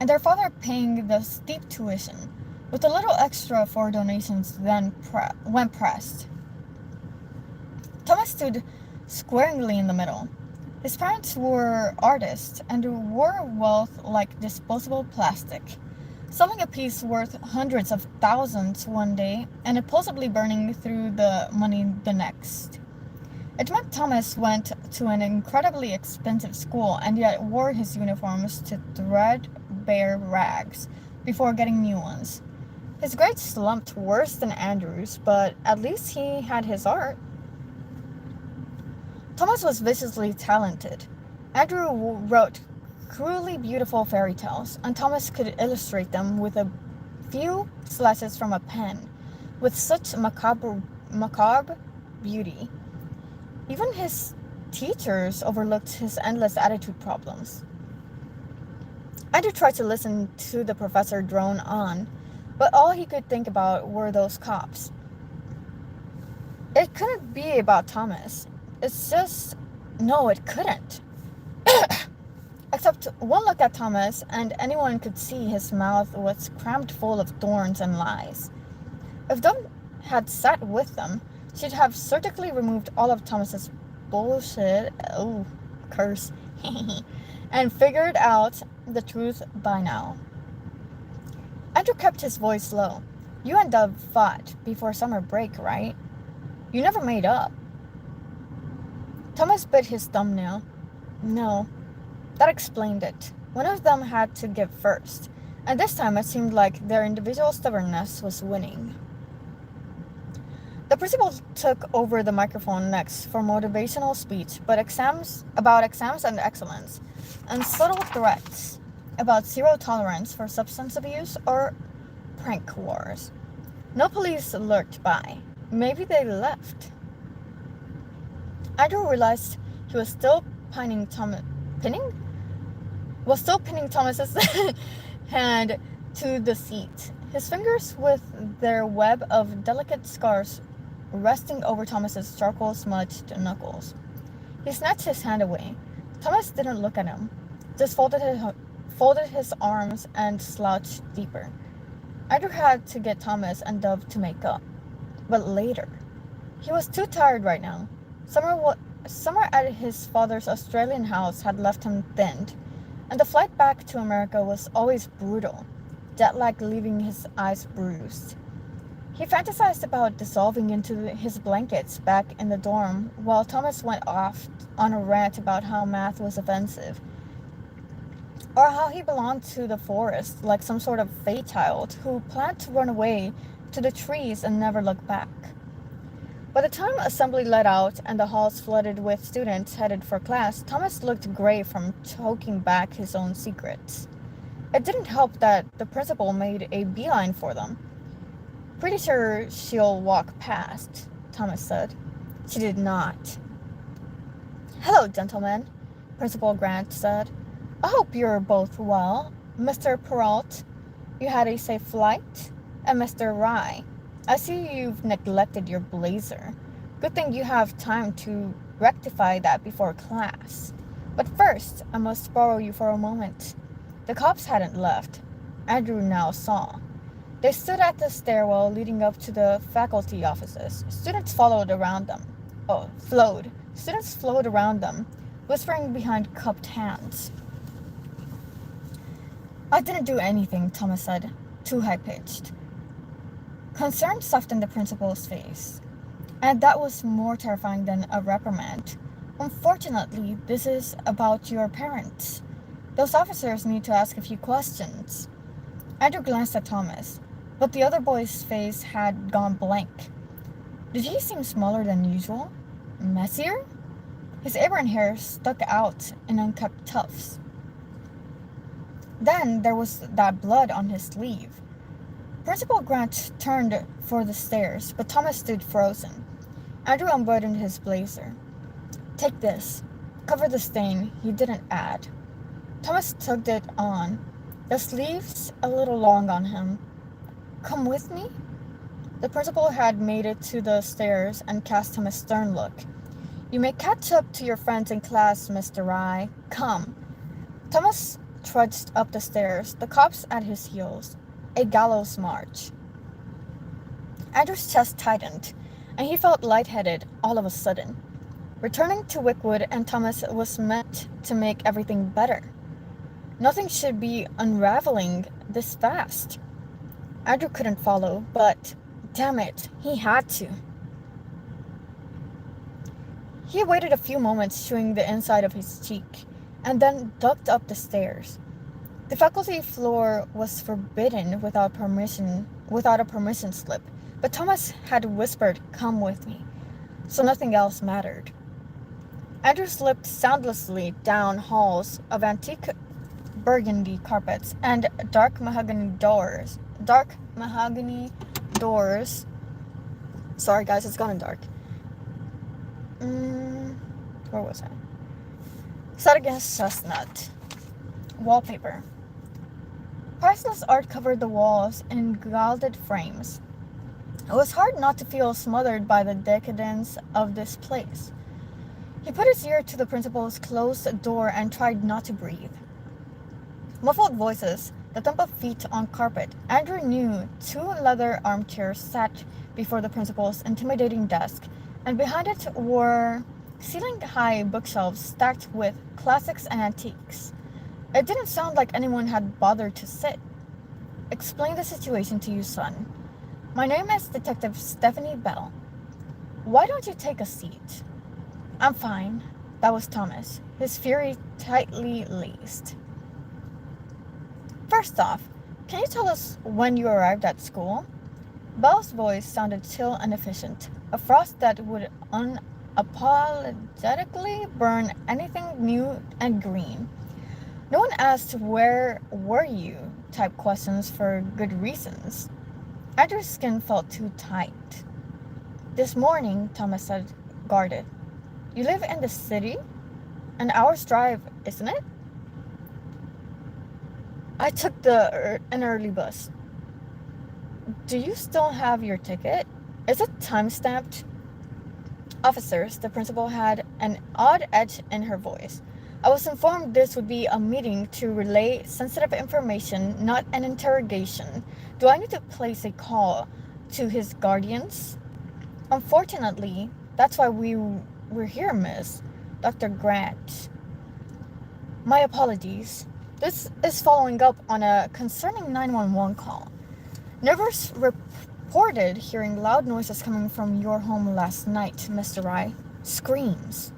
and their father paying the steep tuition, with a little extra for donations when pressed. Thomas stood squarely in the middle. His parents were artists and wore wealth like disposable plastic, selling a piece worth hundreds of thousands one day and impulsively burning through the money the next. It meant Thomas went to an incredibly expensive school and yet wore his uniforms to threadbare rags before getting new ones. His grades slumped worse than Andrew's, but at least he had his art. Thomas was viciously talented. Andrew wrote cruelly beautiful fairy tales, and Thomas could illustrate them with a few slashes from a pen, with such macabre beauty. Even his teachers overlooked his endless attitude problems. Andrew tried to listen to the professor drone on, but all he could think about were those cops. It couldn't be about Thomas. It's just, no, it couldn't. Except one look at Thomas, and anyone could see his mouth was crammed full of thorns and lies. If Dove had sat with them, she'd have surgically removed all of Thomas's bullshit, oh, curse, and figured out the truth by now. Andrew kept his voice low. You and Dove fought before summer break, right? You never made up. Thomas bit his thumbnail. No. That explained it. One of them had to give first, and this time it seemed like their individual stubbornness was winning. The principal took over the microphone next for motivational speech, but about exams and excellence, and subtle threats about zero tolerance for substance abuse or prank wars. No police lurked by. Maybe they left. Andrew realized he was still pinning Thomas's hand to the seat, his fingers with their web of delicate scars resting over Thomas's charcoal-smudged knuckles. He snatched his hand away. Thomas didn't look at him, just folded his arms and slouched deeper. Andrew had to get Thomas and Dove to make up, but later. He was too tired right now. Summer at his father's Australian house had left him thinned, and the flight back to America was always brutal, jet lag leaving his eyes bruised. He fantasized about dissolving into his blankets back in the dorm while Thomas went off on a rant about how math was offensive, or how he belonged to the forest like some sort of fey child who planned to run away to the trees and never look back. By the time assembly let out and the halls flooded with students headed for class, Thomas looked gray from choking back his own secrets. It didn't help that the principal made a beeline for them. Pretty sure she'll walk past, Thomas said. She did not. Hello, gentlemen, Principal Grant said. I hope you're both well. Mr. Perrault, you had a safe flight? And Mr. Rye, I see you've neglected your blazer. Good thing you have time to rectify that before class. But first, I must borrow you for a moment. The cops hadn't left. Andrew now saw. They stood at the stairwell leading up to the faculty offices. Students flowed around them, whispering behind cupped hands. I didn't do anything, Thomas said, too high-pitched. Concern softened the principal's face, and that was more terrifying than a reprimand. Unfortunately, this is about your parents. Those officers need to ask a few questions. Andrew glanced at Thomas, but the other boy's face had gone blank. Did he seem smaller than usual? Messier? His apron hair stuck out in unkept tufts. Then there was that blood on his sleeve. Principal Grant turned for the stairs, but Thomas stood frozen. Andrew unbuttoned his blazer. Take this. Cover the stain, he didn't add. Thomas tugged it on. The sleeves a little long on him. Come with me? The principal had made it to the stairs and cast him a stern look. You may catch up to your friends in class, Mr. Rye. Come. Thomas trudged up the stairs, the cops at his heels. A gallows march. Andrew's chest tightened, and he felt lightheaded all of a sudden. Returning to Wickwood and Thomas was meant to make everything better. Nothing should be unraveling this fast. Andrew couldn't follow, but damn it, he had to. He waited a few moments, chewing the inside of his cheek, and then ducked up the stairs. The faculty floor was forbidden without a permission slip, but Thomas had whispered, "Come with me," so nothing else mattered. Andrew slipped soundlessly down halls of antique burgundy carpets and dark mahogany doors. Sorry guys, it's gotten dark. Where was I? Set against chestnut. Wallpaper. Priceless art covered the walls in gilded frames. It was hard not to feel smothered by the decadence of this place. He put his ear to the principal's closed door and tried not to breathe. Muffled voices, the thump of feet on carpet. Andrew knew 2 leather armchairs sat before the principal's intimidating desk, and behind it were ceiling-high bookshelves stacked with classics and antiques. It didn't sound like anyone had bothered to sit. Explain the situation to you, son. My name is Detective Stephanie Bell. Why don't you take a seat? I'm fine. That was Thomas, his fury tightly laced. First off, can you tell us when you arrived at school? Bell's voice sounded chill and efficient, a frost that would unapologetically burn anything new and green. No one asked "where were you" type questions for good reasons. Andrew's skin felt too tight. This morning, Thomas said, guarded. You live in the city? An hour's drive, isn't it? I took an early bus. Do you still have your ticket? Is it time-stamped? Officers, the principal had an odd edge in her voice. I was informed this would be a meeting to relay sensitive information, not an interrogation. Do I need to place a call to his guardians? Unfortunately, that's why we're here, miss. Dr. Grant. My apologies. This is following up on a concerning 911 call. Neighbors reported hearing loud noises coming from your home last night, Mr. Rye. Screams.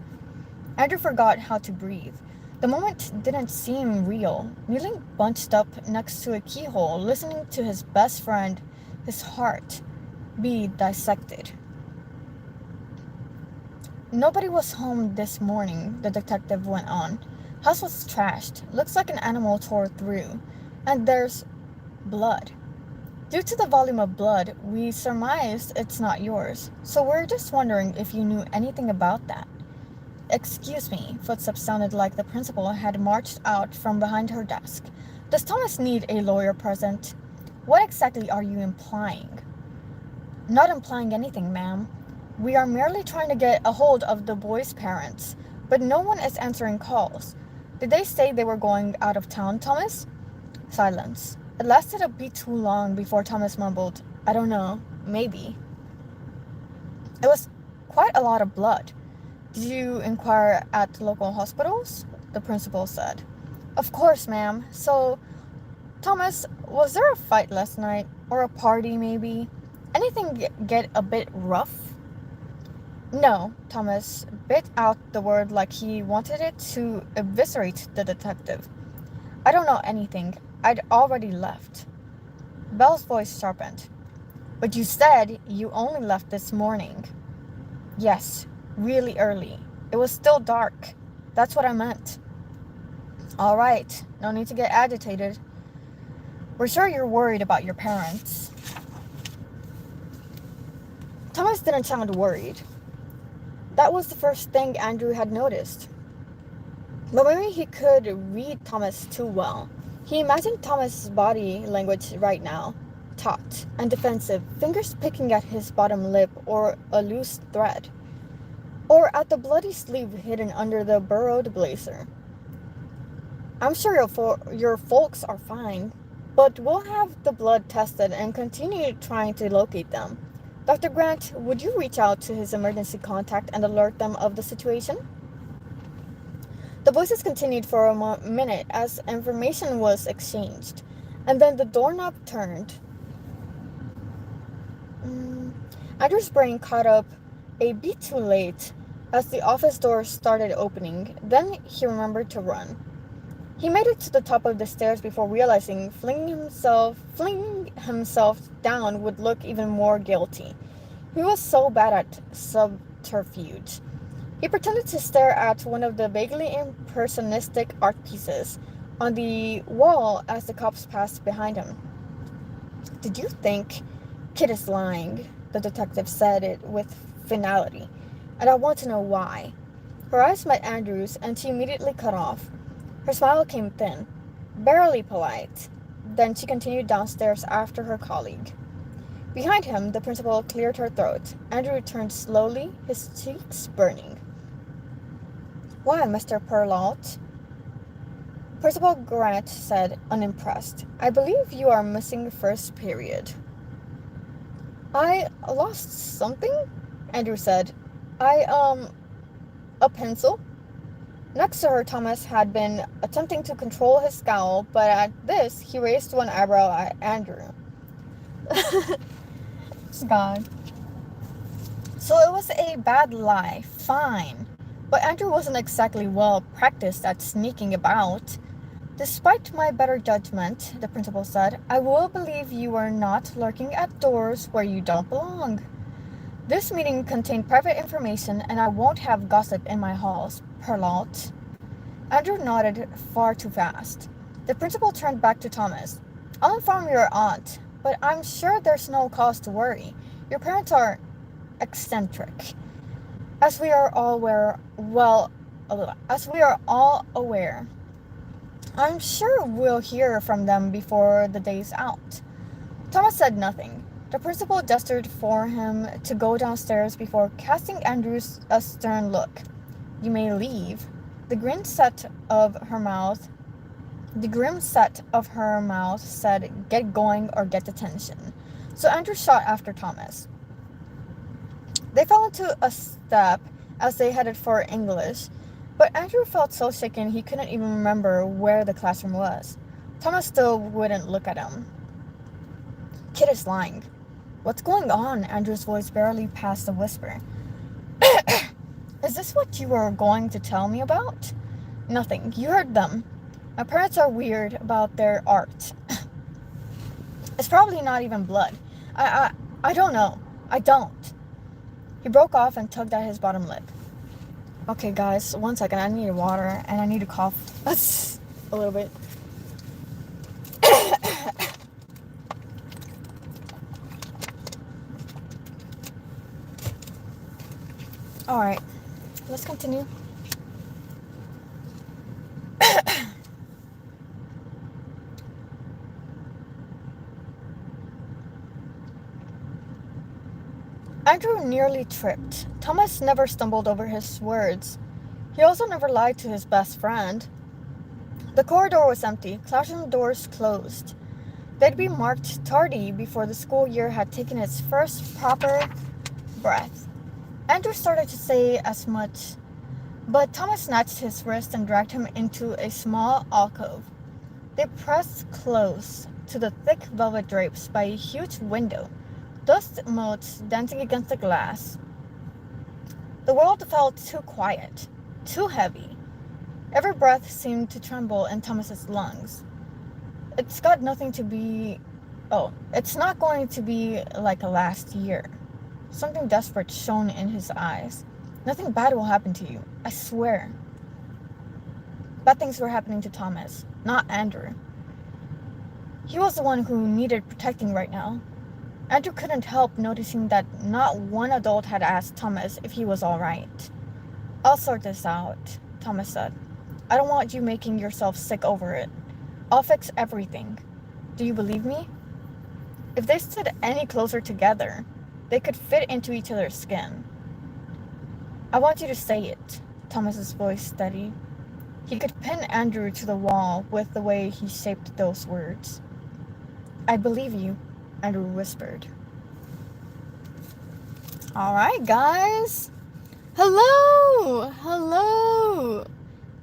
Andrew forgot how to breathe. The moment didn't seem real. Kneeling bunched up next to a keyhole, listening to his best friend, his heart, be dissected. Nobody was home this morning, the detective went on. House was trashed. Looks like an animal tore through. And there's blood. Due to the volume of blood, we surmised it's not yours. So we're just wondering if you knew anything about that. Excuse me, footsteps sounded like the principal had marched out from behind her desk. Does Thomas need a lawyer present? What exactly are you implying? Not implying anything, ma'am. We are merely trying to get a hold of the boy's parents, but no one is answering calls. Did they say they were going out of town, Thomas? Silence. It lasted a bit too long before Thomas mumbled, I don't know, maybe. It was quite a lot of blood. Did you inquire at local hospitals? The principal said. Of course, ma'am. So, Thomas, was there a fight last night? Or a party, maybe? Anything get a bit rough? No, Thomas bit out the word like he wanted it to eviscerate the detective. I don't know anything. I'd already left. Bell's voice sharpened. But you said you only left this morning. Yes, really early. It was still dark. That's what I meant. All right, no need to get agitated. We're sure you're worried about your parents. Thomas didn't sound worried. That was the first thing Andrew had noticed. But maybe he could read Thomas too well. He imagined Thomas's body language right now, taut and defensive, fingers picking at his bottom lip or a loose thread, or at the bloody sleeve hidden under the burrowed blazer. I'm sure your folks are fine, but we'll have the blood tested and continue trying to locate them. Dr. Grant, would you reach out to his emergency contact and alert them of the situation? The voices continued for a minute as information was exchanged, and then the doorknob turned. Andrew's brain caught up a bit too late as the office door started opening. Then he remembered to run. He made it to the top of the stairs before realizing flinging himself down would look even more guilty. He was so bad at subterfuge. He pretended to stare at one of the vaguely impressionistic art pieces on the wall as the cops passed behind him. Did you think Kid is lying? The detective said it with finality, and I want to know why. Her eyes met Andrew's, and she immediately cut off. Her smile came thin, barely polite. Then she continued downstairs after her colleague. Behind him, the principal cleared her throat. Andrew turned slowly, his cheeks burning. Why, Mr. Perlaut? Principal Grant said, unimpressed. I believe you are missing first period. I lost something? Andrew said. A pencil? Next to her, Thomas had been attempting to control his scowl, but at this, he raised one eyebrow at Andrew. God. So it was a bad lie, fine. But Andrew wasn't exactly well practiced at sneaking about. Despite my better judgment, the principal said, I will believe you are not lurking at doors where you don't belong. This meeting contained private information, and I won't have gossip in my halls, Perlaut. Andrew nodded far too fast. The principal turned back to Thomas. I'll inform your aunt, but I'm sure there's no cause to worry. Your parents are eccentric. As we are all aware, I'm sure we'll hear from them before the day's out. Thomas said nothing. The principal gestured for him to go downstairs before casting Andrews a stern look. You may leave. The grim set of her mouth said, get going or get detention. So Andrew shot after Thomas. They fell into a step as they headed for English, but Andrew felt so shaken he couldn't even remember where the classroom was. Thomas still wouldn't look at him. Kid is lying. What's going on? Andrew's voice barely passed a whisper. Is this what you were going to tell me about? Nothing. You heard them. My parents are weird about their art. It's probably not even blood. I don't know. I don't. He broke off and tugged at his bottom lip. Okay, guys, 1 second. I need water and I need to cough. That's a little bit. Alright, let's continue. Andrew nearly tripped. Thomas never stumbled over his words. He also never lied to his best friend. The corridor was empty, classroom doors closed. They'd be marked tardy before the school year had taken its first proper breath. Andrew started to say as much, but Thomas snatched his wrist and dragged him into a small alcove. They pressed close to the thick velvet drapes by a huge window, dust motes dancing against the glass. The world felt too quiet, too heavy. Every breath seemed to tremble in Thomas's lungs. It's not going to be like last year. Something desperate shone in his eyes. Nothing bad will happen to you, I swear. Bad things were happening to Thomas, not Andrew. He was the one who needed protecting right now. Andrew couldn't help noticing that not one adult had asked Thomas if he was all right. I'll sort this out, Thomas said. I don't want you making yourself sick over it. I'll fix everything. Do you believe me? If they stood any closer together, they could fit into each other's skin. I want you to say it, Thomas's voice steadied. He could pin Andrew to the wall with the way he shaped those words. I believe you, Andrew whispered. Alright, guys. Hello! Hello!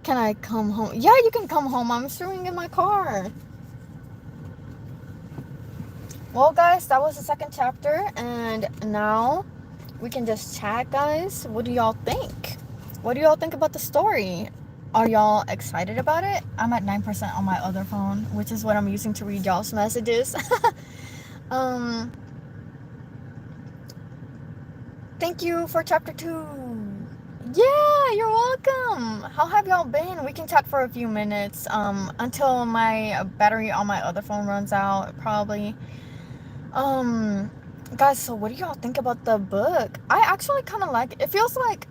Can I come home? Yeah, you can come home. I'm staying in my car. Well, guys, that was the second chapter, and now we can just chat, guys. What do y'all think? What do y'all think about the story? Are y'all excited about it? I'm at 9% on my other phone, which is what I'm using to read y'all's messages. Thank you for chapter 2. Yeah, you're welcome. How have y'all been? We can chat for a few minutes until my battery on my other phone runs out, probably. Guys, so what do y'all think about the book? I actually kind of like it. It feels like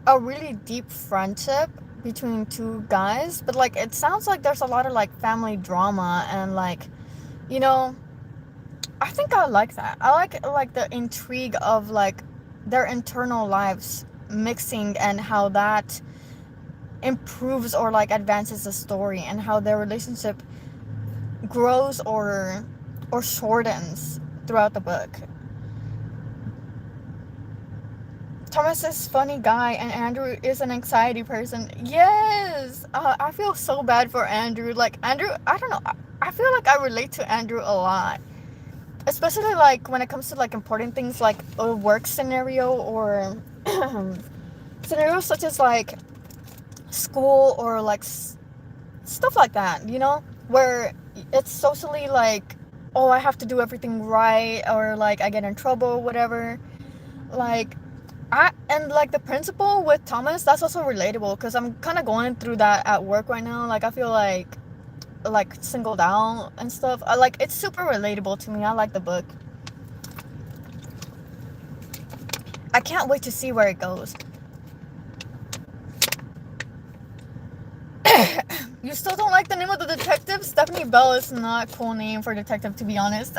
a really deep friendship between two guys, but like it sounds like there's a lot of like family drama and like, you know, I think I like that. I like the intrigue of like their internal lives mixing and how that improves or like advances the story and how their relationship grows or shortens throughout the book. Thomas is a funny guy and Andrew is an anxiety person. Yes! I feel so bad for Andrew. Like, Andrew, I don't know. I feel like I relate to Andrew a lot. Especially, like, when it comes to, like, important things like a work scenario or scenarios such as, like, school or, like, stuff like that, you know? Where it's socially, like, oh, I have to do everything right or, like, I get in trouble, whatever. Like, like the principal with Thomas, that's also relatable because I'm kind of going through that at work right now. Like I feel like singled out and stuff. Like it's super relatable to me. I like the book. I can't wait to see where it goes. You still don't like the name of the detective? Stephanie Bell is not a cool name for a detective, to be honest.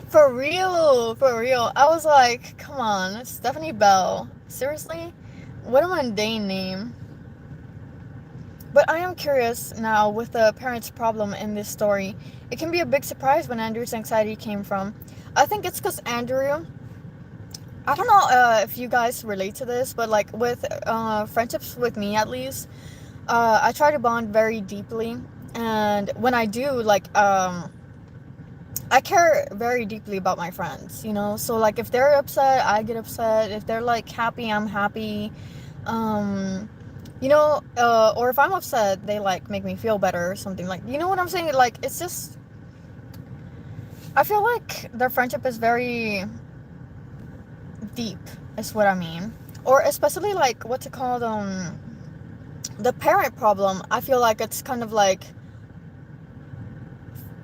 For real, for real. I was like, come on, Stephanie Bell. Seriously? What a mundane name. But I am curious now with the parents' problem in this story. It can be a big surprise when Andrew's anxiety came from. I think it's because Andrew, I don't know if you guys relate to this, but like with friendships with me at least, I try to bond very deeply. And when I do, like, I care very deeply about my friends, you know? So, like, if they're upset, I get upset. If they're, like, happy, I'm happy. You know, or if I'm upset, they, like, make me feel better or something. Like, you know what I'm saying? Like, it's just... I feel like their friendship is very deep, is what I mean. Or especially, like, what's it called? The parent problem. I feel like it's kind of, like...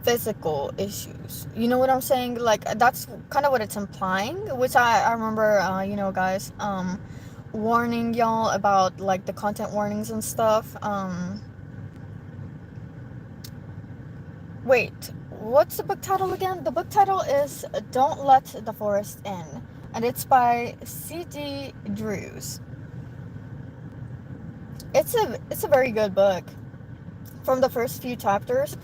physical issues, you know what I'm saying? Like that's kind of what it's implying, which I remember you know, guys, warning y'all about like the content warnings and stuff. Wait, what's the book title again? The book title is Don't Let the Forest In, and it's by C.G. Drews. It's a very good book. From the first few chapters,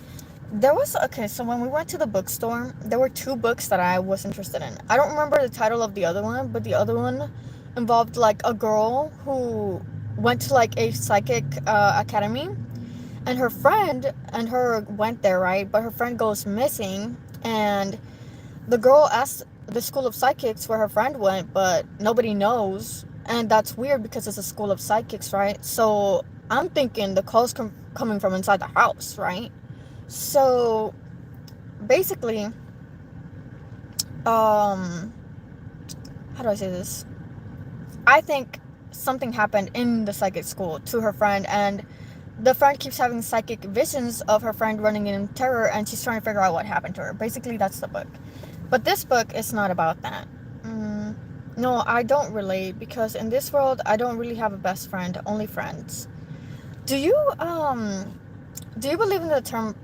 there was, okay, so when we went to the bookstore, there were 2 books that I was interested in. I don't remember the title of the other one, but the other one involved, like, a girl who went to, like, a psychic academy, and her friend and her went there, right? But her friend goes missing, and the girl asked the school of psychics where her friend went, but nobody knows, and that's weird because it's a school of psychics, right? So I'm thinking the call's coming from inside the house, right? So basically, how do I say this? I think something happened in the psychic school to her friend, and the friend keeps having psychic visions of her friend running in terror, and she's trying to figure out what happened to her. Basically, that's the book. But this book is not about that. No, I don't relate, because in this world, I don't really have a best friend, only friends. Do you do you believe in the term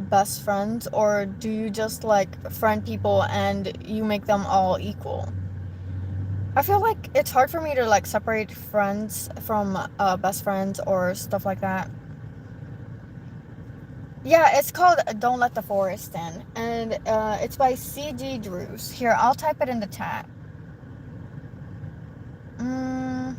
best friends, or do you just like friend people and you make them all equal? I feel like it's hard for me to like separate friends from best friends or stuff like that. Yeah, it's called Don't Let the Forest In, and it's by C.G. Drews. Here, I'll type it in the chat. Mm,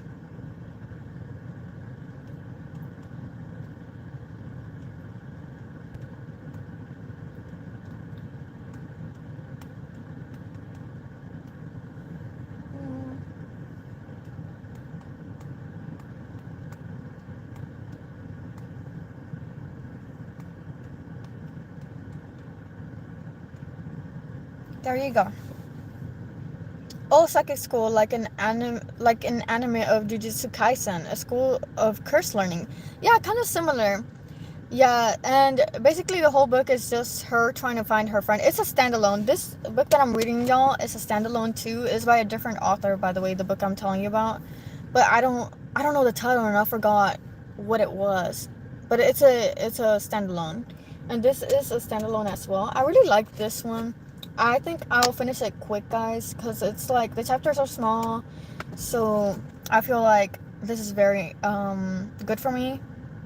mm. There you go. Osaka school, like an anime of Jujutsu Kaisen, a school of curse learning. Yeah, kind of similar. Yeah, and basically the whole book is just her trying to find her friend. It's a standalone. This book that I'm reading, y'all, is a standalone too. It's by a different author, by the way, the book I'm telling you about. But I don't know the title and I forgot what it was. But it's a standalone. And this is a standalone as well. I really like this one. I think I'll finish it quick, guys, because it's like the chapters are small. So I feel like this is very good for me,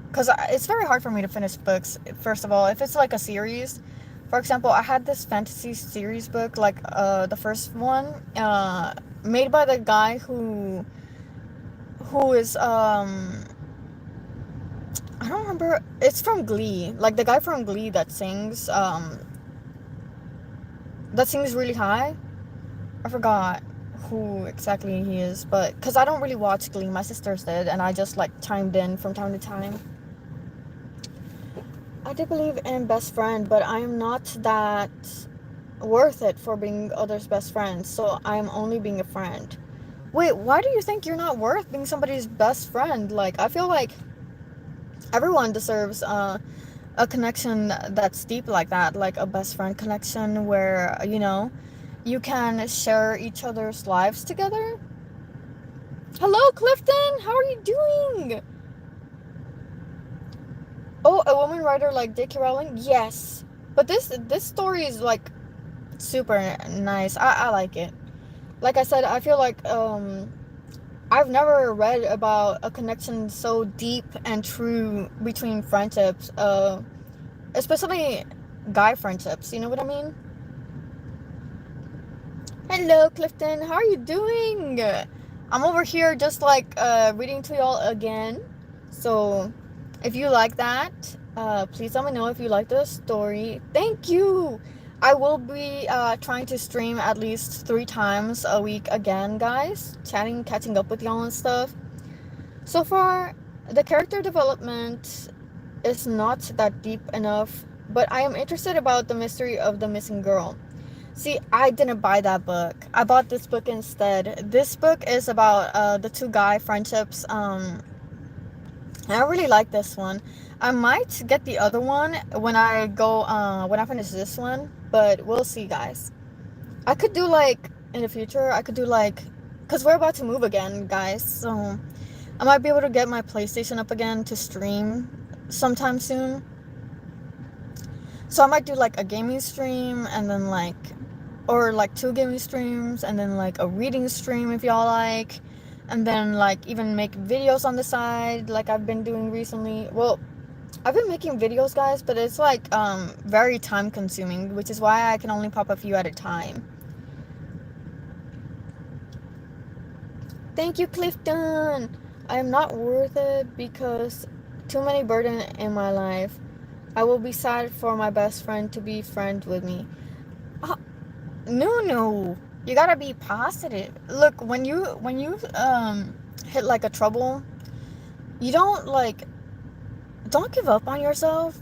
because it's very hard for me to finish books. First of all, if it's like a series, for example, I had this fantasy series book, like the first one, made by the guy who is I don't remember, it's from Glee, like the guy from Glee that sings really high. I forgot who exactly he is, but because I don't really watch Glee, my sisters did, and I just like chimed in from time to time. I do believe in best friend, but I am not that worth it for being others' best friend, so I am only being a friend. Wait, why do you think you're not worth being somebody's best friend? Like, I feel like everyone deserves a connection that's deep like that, like a best friend connection where, you can share each other's lives together. Hello, Clifton! How are you doing? Oh, a woman writer like J.K. Rowling? Yes. But this story is like super nice. I like it. Like I said, I feel like I've never read about a connection so deep and true between friendships, especially guy friendships. You know what I mean? Hello, Clifton. How are you doing? I'm over here just like reading to y'all again. So if you like that, please let me know if you like the story. Thank you. I will be trying to stream at least 3 times a week again, guys. Chatting, catching up with y'all and stuff. So far, the character development is not that deep enough, but I am interested about the mystery of the missing girl. See, I didn't buy that book. I bought this book instead. This book is about the two guy friendships. I really like this one. I might get the other one when I finish this one, but we'll see, guys. I could do like in the future. I could do like, cause we're about to move again, guys. So I might be able to get my PlayStation up again to stream sometime soon. So I might do like a gaming stream and then like, or like 2 gaming streams and then like a reading stream if y'all like, and then like even make videos on the side like I've been doing recently. Well, I've been making videos, guys, but it's like very time consuming, which is why I can only pop a few at a time. Thank you, Clifton. I am not worth it because too many burden in my life. I will be sad for my best friend to be friends with me. No, you gotta be positive. Look, when you hit like a trouble, you don't give up on yourself.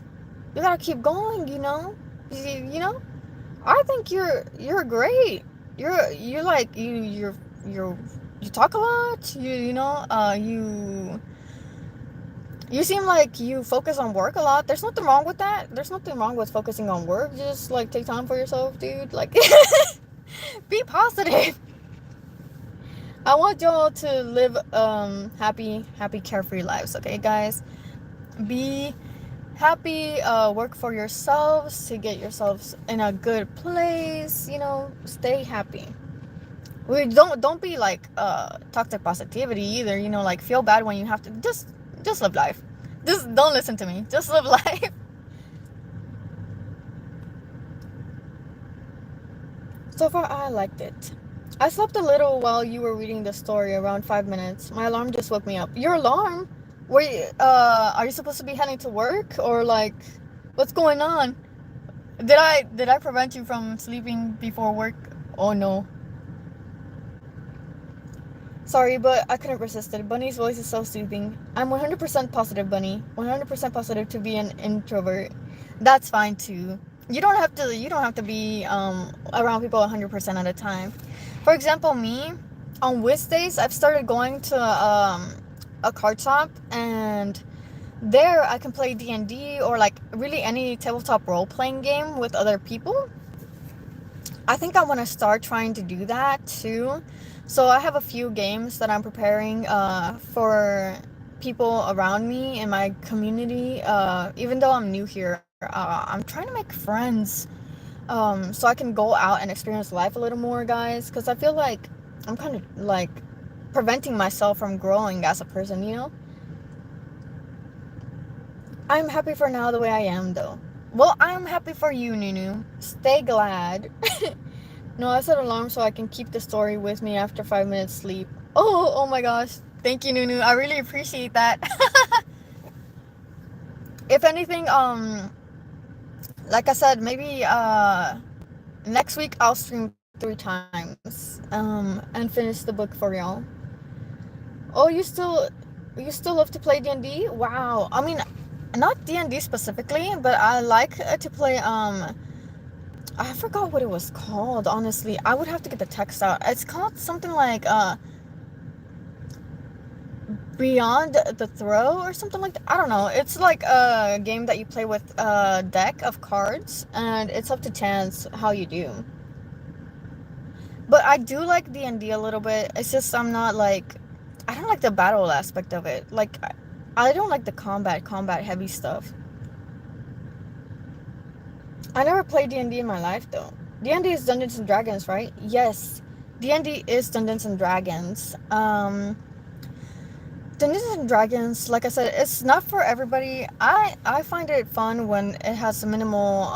You gotta keep going. You know. I think you're great. You're like you talk a lot. You seem like you focus on work a lot. There's nothing wrong with that. There's nothing wrong with focusing on work. Just like take time for yourself, dude. Like be positive. I want y'all to live happy carefree lives, okay, guys? Be happy, work for yourselves to get yourselves in a good place, stay happy. We don't be like toxic positivity either, like feel bad when you have to just live life. Just don't listen to me. Just live life. So far I liked it. I slept a little while you were reading the story, around 5 minutes. My alarm just woke me up. Your alarm? Wait, are you supposed to be heading to work or like what's going on? Did I prevent you from sleeping before work? Oh no. Sorry, but I couldn't resist it. Bunny's voice is so soothing. I'm 100% positive, Bunny. 100% positive to be an introvert. That's fine too. You don't have to be around people 100% at a time. For example, me, on Wednesdays, I've started going to a card shop, and there I can play D&D or like really any tabletop role-playing game with other people. I think I want to start trying to do that too. So I have a few games that I'm preparing for people around me in my community. Even though I'm new here, I'm trying to make friends so I can go out and experience life a little more, guys. Because I feel like I'm kind of like preventing myself from growing as a person. I'm happy for now the way I am, though. Well, I'm happy for you, Nunu. Stay glad. No, I set an alarm so I can keep the story with me after 5 minutes sleep. Oh my gosh. Thank you, Nunu. I really appreciate that. If anything, like I said, maybe next week I'll stream 3 times and finish the book for y'all. Oh, you still love to play D&D? Wow. I mean, not D&D specifically, but I like to play I forgot what it was called, honestly. I would have to get the text out. It's called something like Beyond the Throw or something like that. I don't know. It's like a game that you play with a deck of cards, and it's up to chance how you do. But I do like D&D a little bit. It's just I don't like the battle aspect of it. Like I don't like the combat heavy stuff. I never played D&D in my life though. D&D is Dungeons and Dragons, right? Yes. D&D is Dungeons and Dragons. Dungeons and Dragons, like I said, it's not for everybody. I find it fun when it has minimal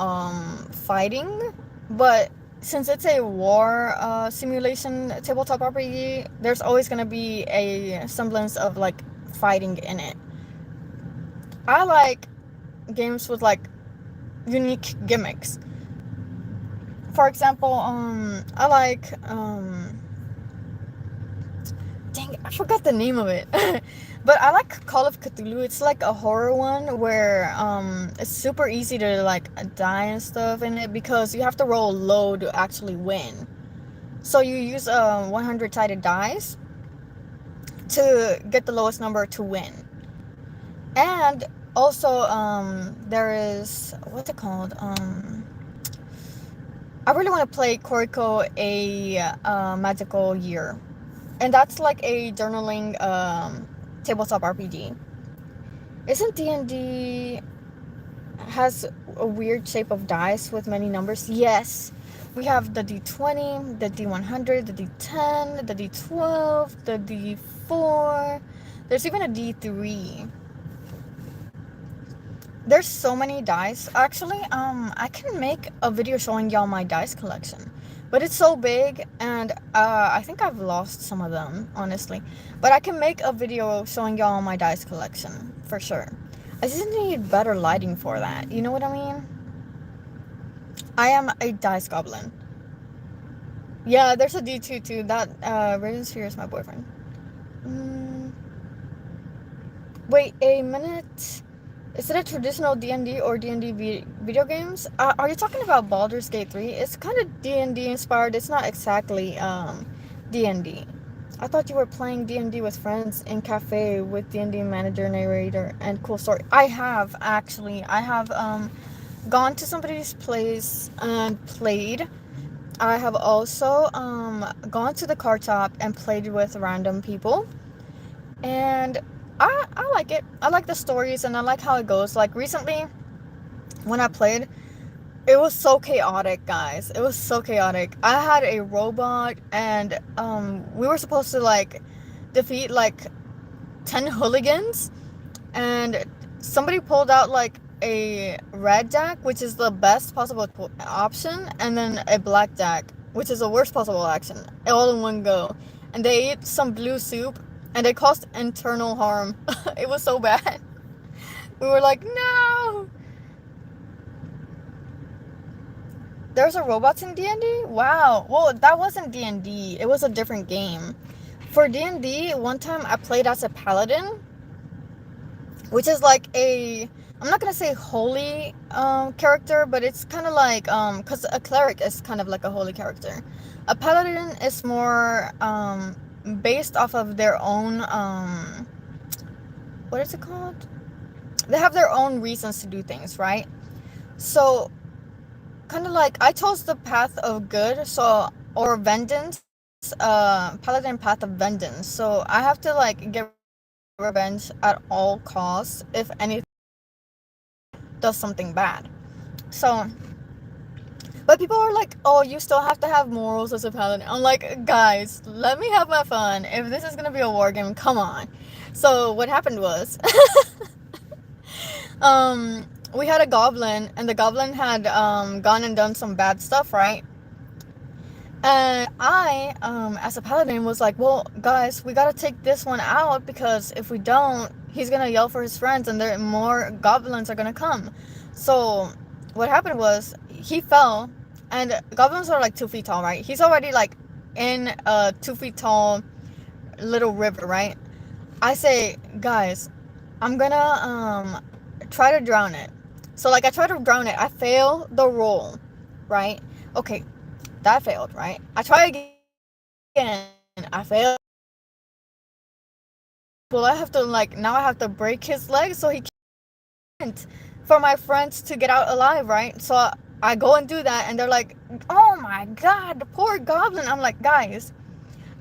fighting, but since it's a war simulation tabletop RPG, there's always gonna be a semblance of like fighting in it. I like games with like unique gimmicks. For example, I like dang, I forgot the name of it. But I like Call of Cthulhu. It's like a horror one where it's super easy to like die and stuff in it because you have to roll low to actually win. So you use 100 sided dice to get the lowest number to win. And also there is, what's it called? I really want to play Koriko a Magical Year. And that's like a journaling tabletop RPG. Isn't D&D has a weird shape of dice with many numbers? Yes. We have the D20, the D100, the D10, the D12, the D4. There's even a D3. There's so many dice. Actually, I can make a video showing y'all my dice collection. But it's so big, and I think I've lost some of them, honestly. But I can make a video showing y'all my dice collection, for sure. I just need better lighting for that. You know what I mean? I am a dice goblin. Yeah, there's a D2 too. That Radiant Sphere is my boyfriend. Wait a minute. Is it a traditional D&D or D&D video games? Are you talking about Baldur's Gate 3? It's kind of D&D inspired. It's not exactly D&D. I thought you were playing D&D with friends in cafe with D&D manager, narrator, and cool story. I have, actually. I have gone to somebody's place and played. I have also gone to the card shop and played with random people. And I like it. I like the stories and I like how it goes. Like recently when I played, it was so chaotic, guys. It was so chaotic. I had a robot and we were supposed to like defeat like 10 hooligans, and somebody pulled out like a red jack, which is the best possible option, and then a black jack, which is the worst possible action, all in one go. And they ate some blue soup, and it caused internal harm. It was so bad. We were like, no. There's a robots in D&D? Wow. Well, that wasn't D&D. It was a different game. For D&D, one time I played as a paladin, which is like a, I'm not gonna say holy character, but it's kind of like because a cleric is kind of like a holy character. A paladin is more based off of their own what is it called? They have their own reasons to do things, right? So kind of like I chose the path of good, so, or vengeance, paladin path of vengeance. So I have to like get revenge at all costs if anything does something bad. So, but people are like, oh, you still have to have morals as a paladin. I'm like, guys, let me have my fun. If this is gonna be a war game, come on. So what happened was, we had a goblin, and the goblin had gone and done some bad stuff, right? And I, as a paladin, was like, well, guys, we gotta take this one out, because if we don't, he's gonna yell for his friends, and there more goblins are gonna come. So what happened was, he fell, and goblins are like 2 feet tall, right? He's already like in a 2 feet tall little river, right? I say, guys, I'm gonna try to drown it. So like I try to drown it. I fail the roll, right? Okay, that failed, right? I try again. I failed. Well, I have to like, now I have to break his leg so he can't, for my friends to get out alive, right? So I go and do that, and they're like, oh my god, the poor goblin. I'm like, guys,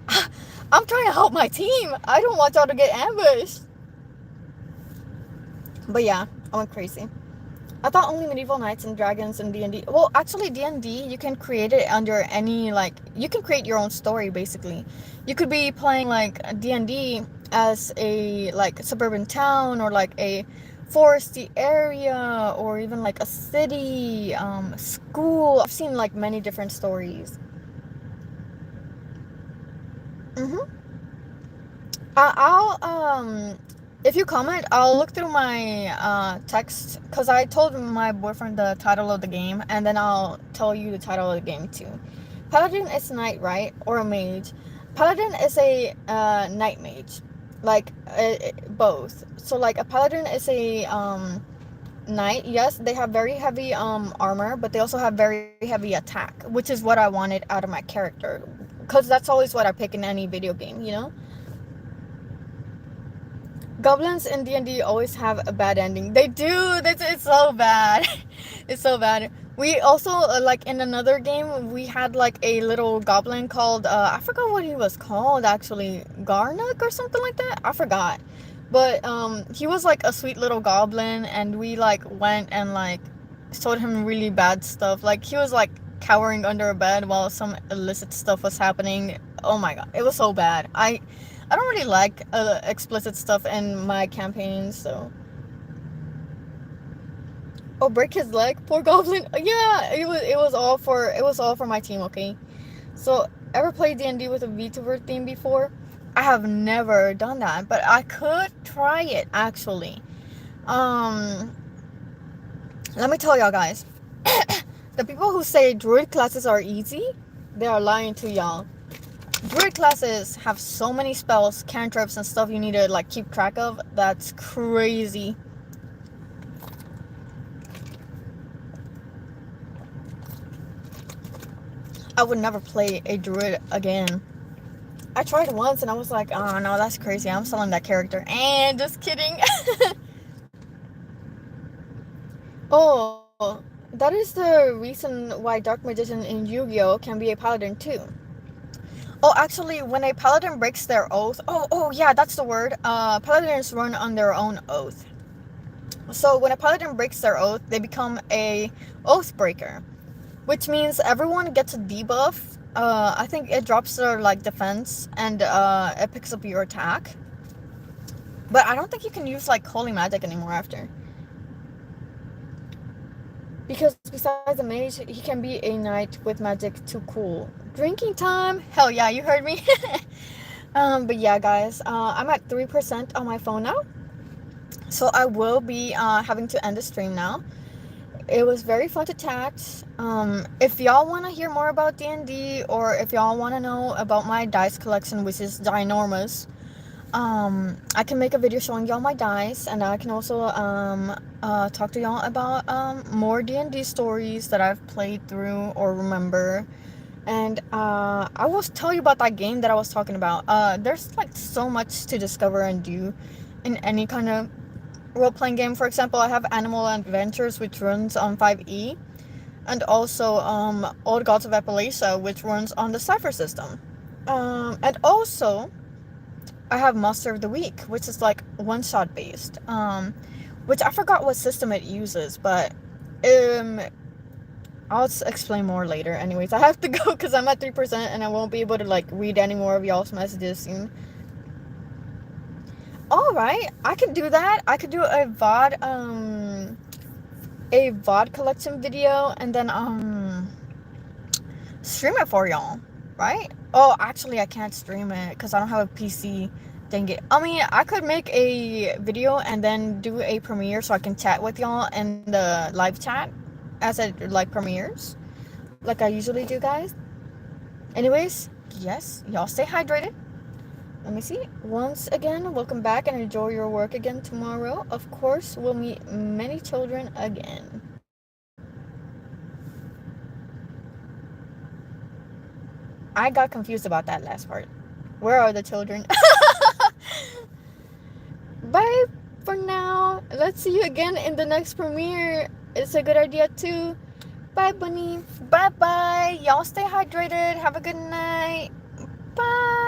I'm trying to help my team. I don't want y'all to get ambushed. But yeah, I went crazy. I thought only medieval knights and dragons and D&D. Well, actually, D&D, you can create it under any, like, you can create your own story, basically. You could be playing, like, D&D as a, like, suburban town, or, like, a foresty area, or even, like, a city, school. I've seen, like, many different stories. I'll if you comment, I'll look through my text, because I told my boyfriend the title of the game, and then I'll tell you the title of the game too. Paladin is knight, right? Or a mage. Paladin is a knight mage, like both. So like a paladin is a knight. Yes, they have very heavy armor, but they also have very heavy attack, which is what I wanted out of my character, because that's always what I pick in any video game, you know. Goblins in D&D always have a bad ending. They do. It's so bad. It's so bad. We also like in another game we had like a little goblin called I forgot what he was called actually, Garnock or something like that. I forgot. But he was like a sweet little goblin, and we like went and like showed him really bad stuff. Like he was like cowering under a bed while some illicit stuff was happening. Oh my god, it was so bad. I don't really like explicit stuff in my campaigns, so. Oh, break his leg, poor goblin. Yeah, it was all for my team, okay? So, ever played D&D with a VTuber theme before? I have never done that, but I could try it actually. Um, Let me tell y'all guys. The people who say druid classes are easy, they are lying to y'all. Druid classes have so many spells, cantrips, and stuff you need to like keep track of. That's crazy. I would never play a druid again. I tried once and I was like, oh no, that's crazy. I'm selling that character. And just kidding. Oh, that is the reason why Dark Magician in Yu-Gi-Oh! Can be a paladin too. Oh, actually, when a paladin breaks their oath, oh yeah, that's the word. Paladins run on their own oath. So when a paladin breaks their oath, they become a oath breaker, which means everyone gets a debuff. I think it drops their like defense and it picks up your attack. But I don't think you can use like holy magic anymore after. Because besides a mage, he can be a knight with magic too cool. Drinking time? Hell yeah, you heard me. But yeah, guys, I'm at 3% on my phone now. So I will be having to end the stream now. It was very fun to chat. If y'all want to hear more about D&D, or if y'all want to know about my dice collection, which is ginormous, I can make a video showing y'all my dice, and I can also talk to y'all about more D&D stories that I've played through or remember. And I will tell you about that game that I was talking about. There's like so much to discover and do in any kind of role-playing game. For example, I have Animal Adventures, which runs on 5e, and also Old Gods of Appalachia, which runs on the Cypher system. And also I have Monster of the Week, which is like one-shot based, which I forgot what system it uses, but I'll explain more later. Anyways, I have to go because I'm at 3% and I won't be able to like read any more of y'all's messages soon. All right, I could do that. I could do a VOD collection video and then stream it for y'all, right? Oh, actually, I can't stream it because I don't have a PC. Dang it. I mean, I could make a video and then do a premiere so I can chat with y'all in the live chat as it like premieres, like I usually do, guys. Anyways, yes, y'all stay hydrated. Let me see. Once again, welcome back and enjoy your work again tomorrow. Of course, we'll meet many children again. I got confused about that last part. Where are the children? Bye for now. Let's see you again in the next premiere. It's a good idea too. Bye, bunny. Bye bye. Y'all stay hydrated. Have a good night. Bye.